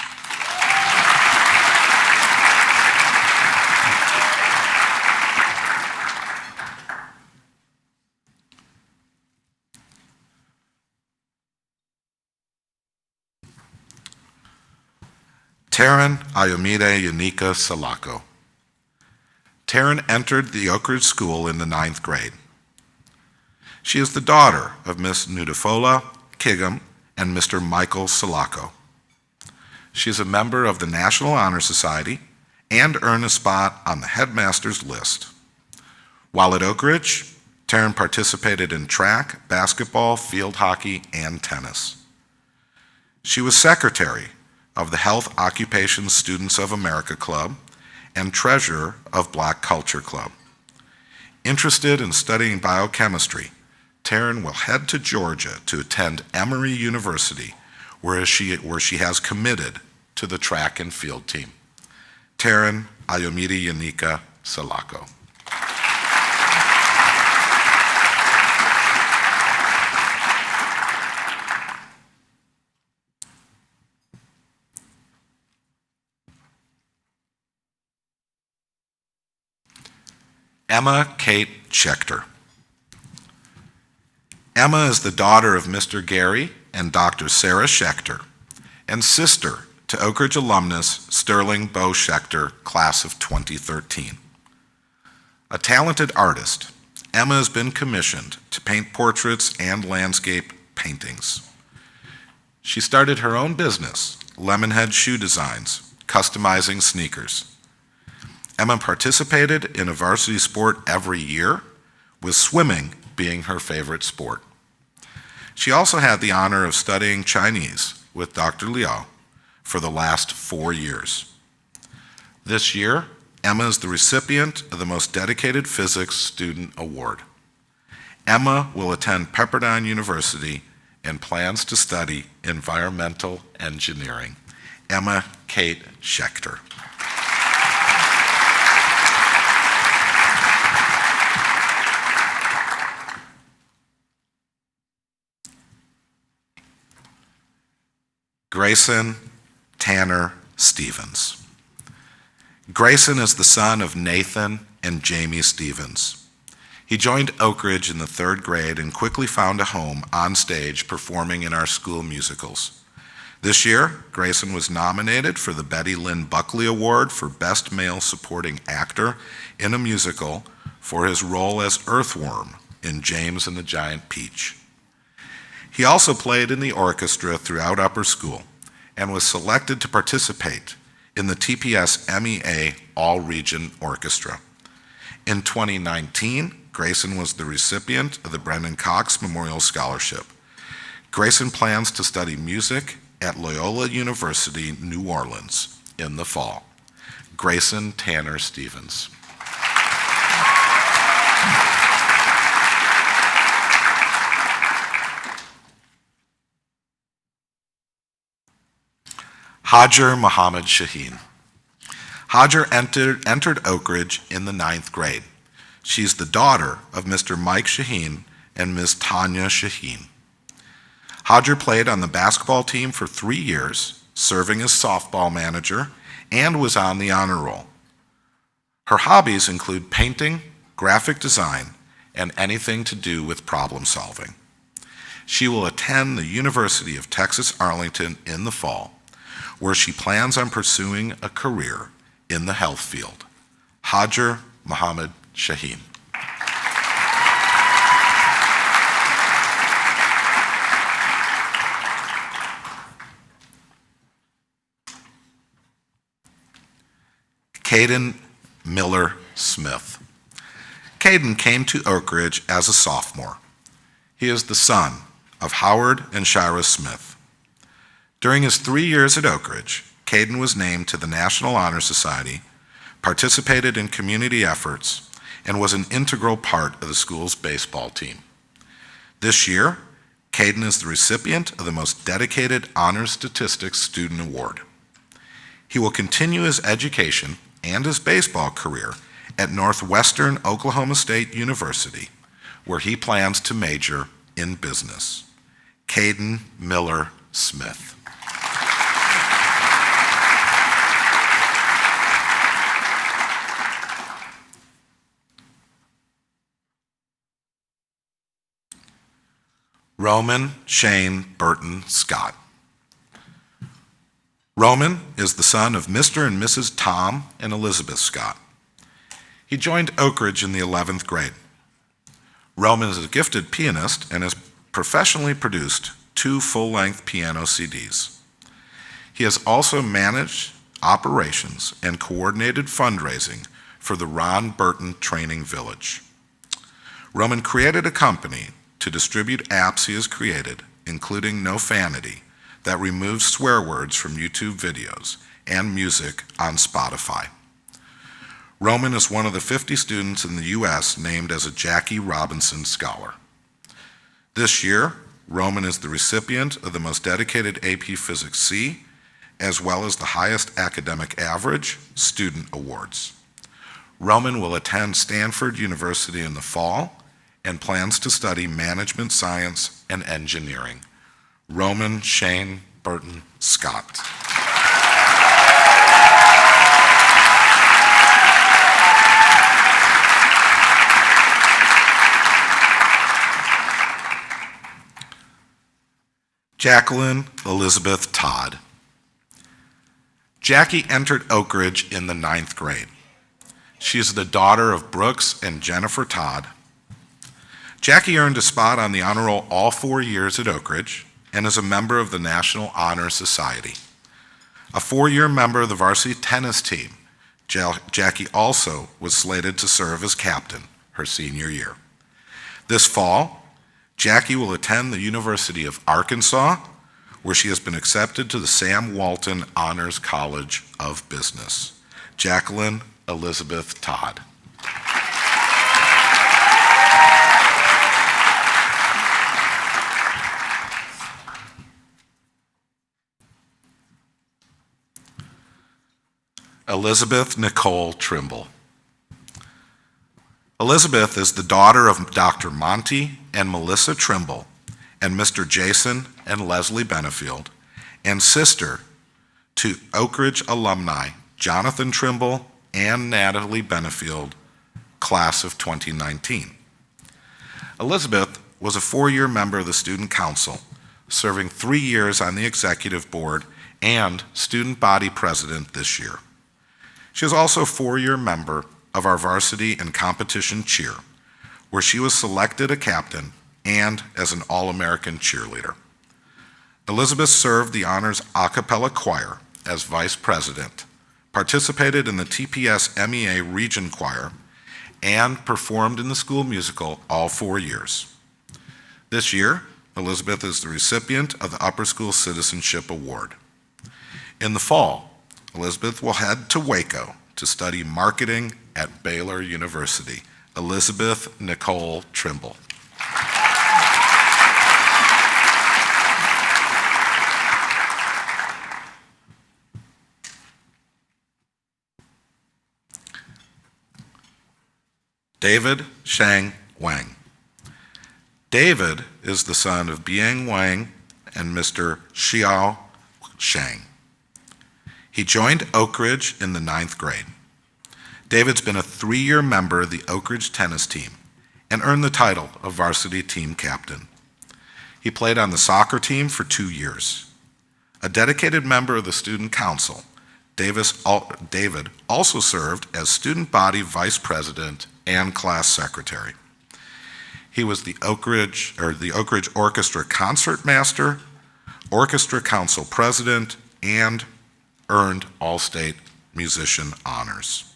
Taryn Ayomide Yanika Salako. Taryn entered the Oakridge School in the 9th grade. She is the daughter of Miss Nudafola Kigam and Mr. Michael Salako. She is a member of the National Honor Society and earned a spot on the headmaster's list. While at Oakridge, Taryn participated in track, basketball, field hockey, and tennis. She was secretary of the Health Occupation Students of America Club and treasurer of Black Culture Club. Interested in studying biochemistry, Taryn will head to Georgia to attend Emory University, where she has committed to the track and field team. Taryn Ayomide Yanika Salako. Emma Kate Schechter. Emma is the daughter of Mr. Gary and Dr. Sarah Schechter, and sister to Oakridge alumnus Sterling Bo Schechter, class of 2013. A talented artist, Emma has been commissioned to paint portraits and landscape paintings. She started her own business, Lemonhead Shoe Designs, customizing sneakers. Emma participated in a varsity sport every year, with swimming being her favorite sport. She also had the honor of studying Chinese with Dr. Liang for the last 4 years. This year, Emma is the recipient of the Most Dedicated Physics Student Award. Emma will attend Pepperdine University and plans to study environmental engineering. Emma Kate Schechter. Grayson Tanner Stevens. Grayson is the son of Nathan and Jamie Stevens. He joined Oakridge in the 3rd grade and quickly found a home on stage performing in our school musicals. This year, Grayson was nominated for the Betty Lynn Buckley Award for Best Male Supporting Actor in a Musical for his role as Earthworm in James and the Giant Peach. He also played in the orchestra throughout upper school and was selected to participate in the TPS MEA All-Region Orchestra. In 2019, Grayson was the recipient of the Brendan Cox Memorial Scholarship. Grayson plans to study music at Loyola University, New Orleans in the fall. Grayson Tanner Stevens. Hajar Muhammad Shaheen. Hajar entered Oakridge in the 9th grade. She's the daughter of Mr. Mike Shaheen and Ms. Tanya Shaheen. Hajar played on the basketball team for 3 years, serving as softball manager, and was on the honor roll. Her hobbies include painting, graphic design, and anything to do with problem solving. She will attend the University of Texas Arlington in the fall, where she plans on pursuing a career in the health field. Hajar Muhammad Shaheen. Caden Miller Smith. Caden came to Oakridge as a sophomore. He is the son of Howard and Shira Smith. During his 3 years at Oakridge, Clayton was named to the National Honor Society, participated in community efforts, and was an integral part of the school's baseball team. This year, Clayton is the recipient of the Most Dedicated Honors Statistics Student Award. He will continue his education and his baseball career at Northwestern Oklahoma State University, where he plans to major in business. Caden Miller Smith. Roman Shane Burton Scott. Roman is the son of Mr. and Mrs. Tom and Elizabeth Scott. He joined Oakridge in the 11th grade. Roman is a gifted pianist and has professionally produced 2 full-length piano CDs. He has also managed operations and coordinated fundraising for the Ron Burton Training Village. Roman created a company to distribute apps he has created, including Nofanity, that removes swear words from YouTube videos and music on Spotify. Roman is one of the 50 students in the U.S. named as a Jackie Robinson Scholar. This year, Roman is the recipient of the Most Dedicated AP Physics C, as well as the highest academic average student awards. Roman will attend Stanford University in the fall and plans to study management science and engineering. Roman Shane Burton Scott. Jacqueline Elizabeth Todd. Jackie entered Oakridge in the 9th grade. She is the daughter of Brooks and Jennifer Todd. Jackie earned a spot on the honor roll all 4 years at Oakridge and is a member of the National Honor Society. A 4-year member of the varsity tennis team, Jackie also was slated to serve as captain her senior year. This fall, Jackie will attend the University of Arkansas, where she has been accepted to the Sam Walton Honors College of Business. Jacqueline Elizabeth Todd. Elizabeth Nicole Trimble. Elizabeth is the daughter of Dr. Monty and Melissa Trimble and Mr. Jason and Leslie Benefield, and sister to Oakridge alumni Jonathan Trimble and Natalie Benefield, class of 2019. Elizabeth was a 4-year member of the Student Council, serving 3 years on the executive board and student body president this year. She is also a 4-year member of our varsity and competition cheer, where she was selected a captain and as an All-American cheerleader. Elizabeth served the Honors A Cappella Choir as vice president, participated in the TPS MEA Region Choir, and performed in the school musical all 4 years. This year, Elizabeth is the recipient of the Upper School Citizenship Award. In the fall, Elizabeth will head to Waco to study marketing at Baylor University. Elizabeth Nicole Trimble. David Shang Wang. David is the son of Biang Wang and Mr. Xiao Shang. He joined Oakridge in the 9th grade. David's been a 3-year member of the Oakridge tennis team and earned the title of varsity team captain. He played on the soccer team for 2 years. A dedicated member of the student council, David also served as student body vice president and class secretary. He was the Oakridge Orchestra concertmaster, orchestra council president, and earned All-State musician honors.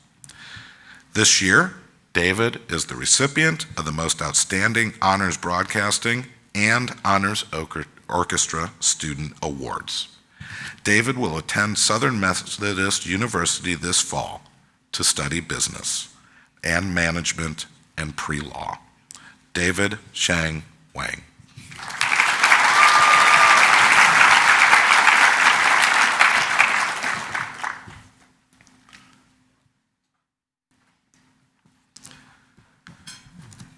This year, David is the recipient of the Most Outstanding Honors Broadcasting and Honors Orchestra Student Awards. David will attend Southern Methodist University this fall to study business and management and pre-law. David Shang Wang.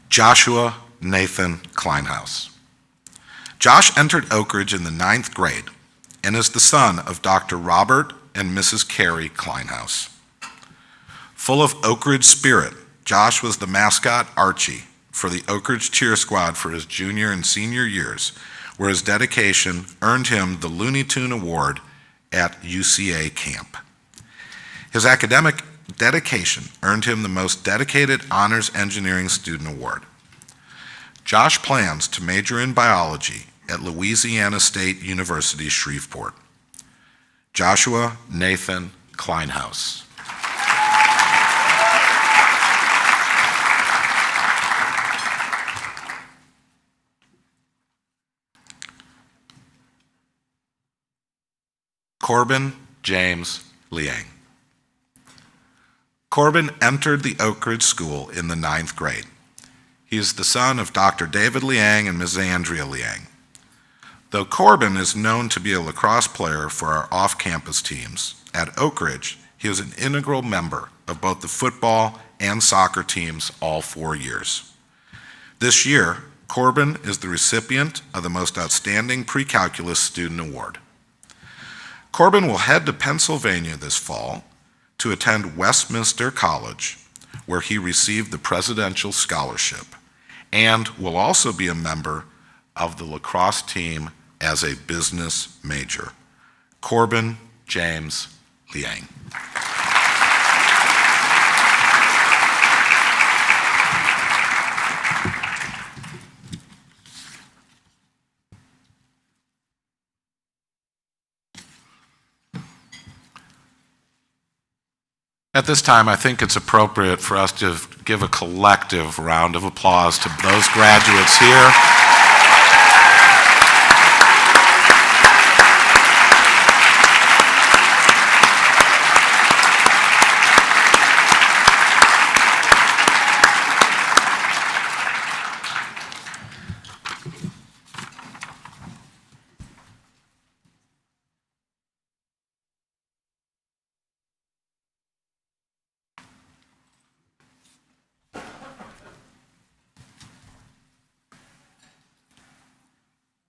Joshua Nathan Kleinhaus. Josh entered Oakridge in the 9th grade and is the son of Dr. Robert and Mrs. Carrie Kleinhaus. Full of Oakridge spirit, Josh was the mascot Archie for the Oakridge cheer squad for his junior and senior years, where his dedication earned him the Looney Tune Award at UCA camp. His academic dedication earned him the Most Dedicated Honors Engineering Student Award. Josh plans to major in biology at Louisiana State University, Shreveport. Joshua Nathan Kleinhaus. Corbin James Liang. Corbin entered the Oakridge School in the 9th grade. He is the son of Dr. David Liang and Ms. Andrea Liang. Though Corbin is known to be a lacrosse player for our off-campus teams, at Oakridge, he was an integral member of both the football and soccer teams all 4 years. This year, Corbin is the recipient of the Most Outstanding Pre-Calculus Student Award. Corbin will head to Pennsylvania this fall to attend Westminster College, where he received the Presidential Scholarship, and will also be a member of the lacrosse team as a business major. Corbin James Liang. At this time, I think it's appropriate for us to give a collective round of applause to those graduates here.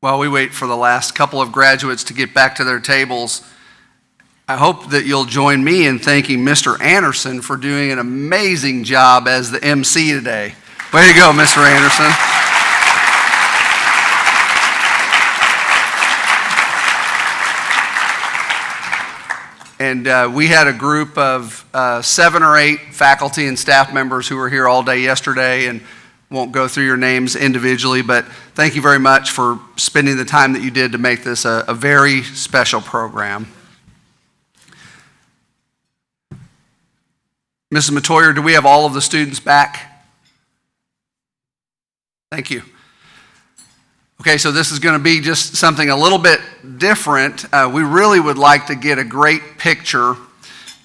While we wait for the last couple of graduates to get back to their tables, I hope that you'll join me in thanking Mr. Anderson for doing an amazing job as the MC today. Way to go, Mr. Anderson. And we had a group of 7 or 8 faculty and staff members who were here all day yesterday, and won't go through your names individually, but thank you very much for spending the time that you did to make this a very special program. Mrs. Matoyer, do we have all of the students back? Thank you. Okay, so this is going to be just something a little bit different. We really would like to get a great picture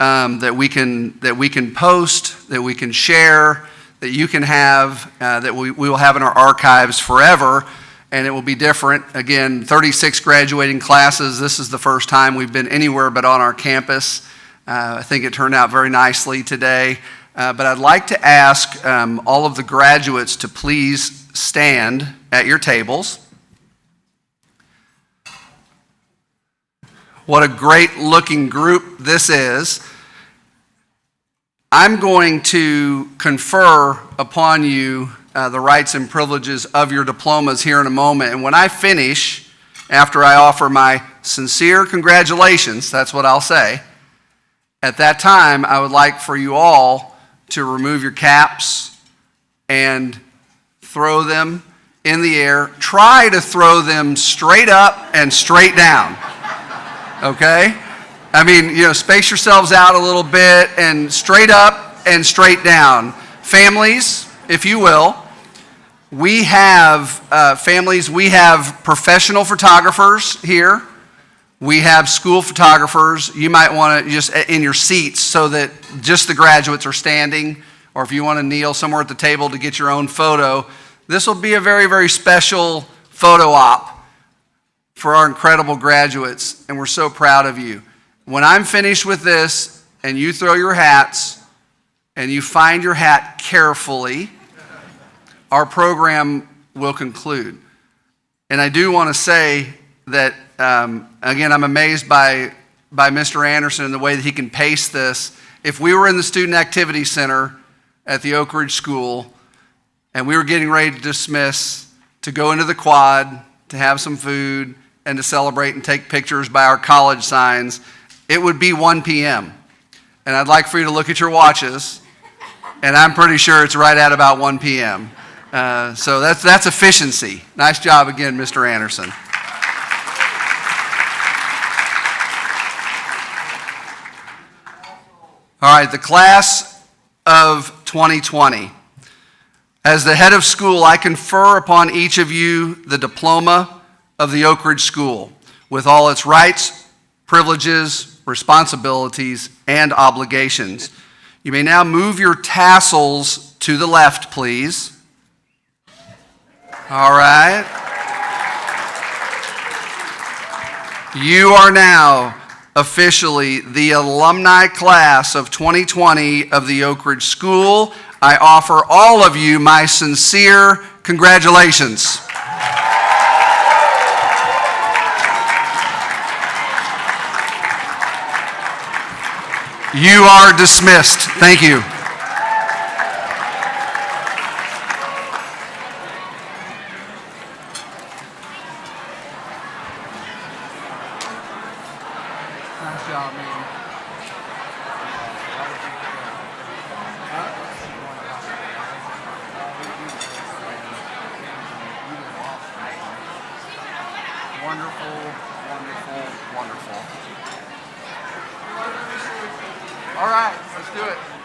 that we can post, that we can share, that you can have, that we will have in our archives forever, and it will be different. Again, 36 graduating classes. This is the first time we've been anywhere but on our campus. I think it turned out very nicely today. But I'd like to ask all of the graduates to please stand at your tables. What a great looking group this is. I'm going to confer upon you the rights and privileges of your diplomas here in a moment. And when I finish, after I offer my sincere congratulations, that's what I'll say, at that time, I would like for you all to remove your caps and throw them in the air. Try to throw them straight up and straight down, okay? I mean, space yourselves out a little bit and straight up and straight down. Families, if you will, we have families, we have professional photographers here. We have school photographers. You might want to just in your seats so that just the graduates are standing, or if you want to kneel somewhere at the table to get your own photo. This will be a very, very special photo op for our incredible graduates, and we're so proud of you. When I'm finished with this and you throw your hats and you find your hat carefully, our program will conclude. And I do want to say that, again, I'm amazed by Mr. Anderson and the way that he can pace this. If we were in the Student Activity Center at the Oakridge School and we were getting ready to dismiss, to go into the quad, to have some food, and to celebrate and take pictures by our college signs, it would be 1 p.m. And I'd like for you to look at your watches, and I'm pretty sure it's right at about 1 p.m. So that's efficiency. Nice job again, Mr. Anderson. All right, the class of 2020. As the head of school, I confer upon each of you the diploma of the Oakridge School with all its rights, privileges, responsibilities, and obligations. You may now move your tassels to the left, please. All right. You are now officially the alumni class of 2020 of the Oakridge School. I offer all of you my sincere congratulations. You are dismissed. Thank you. Nice job, man. Wonderful, wonderful, wonderful. All right, let's do it.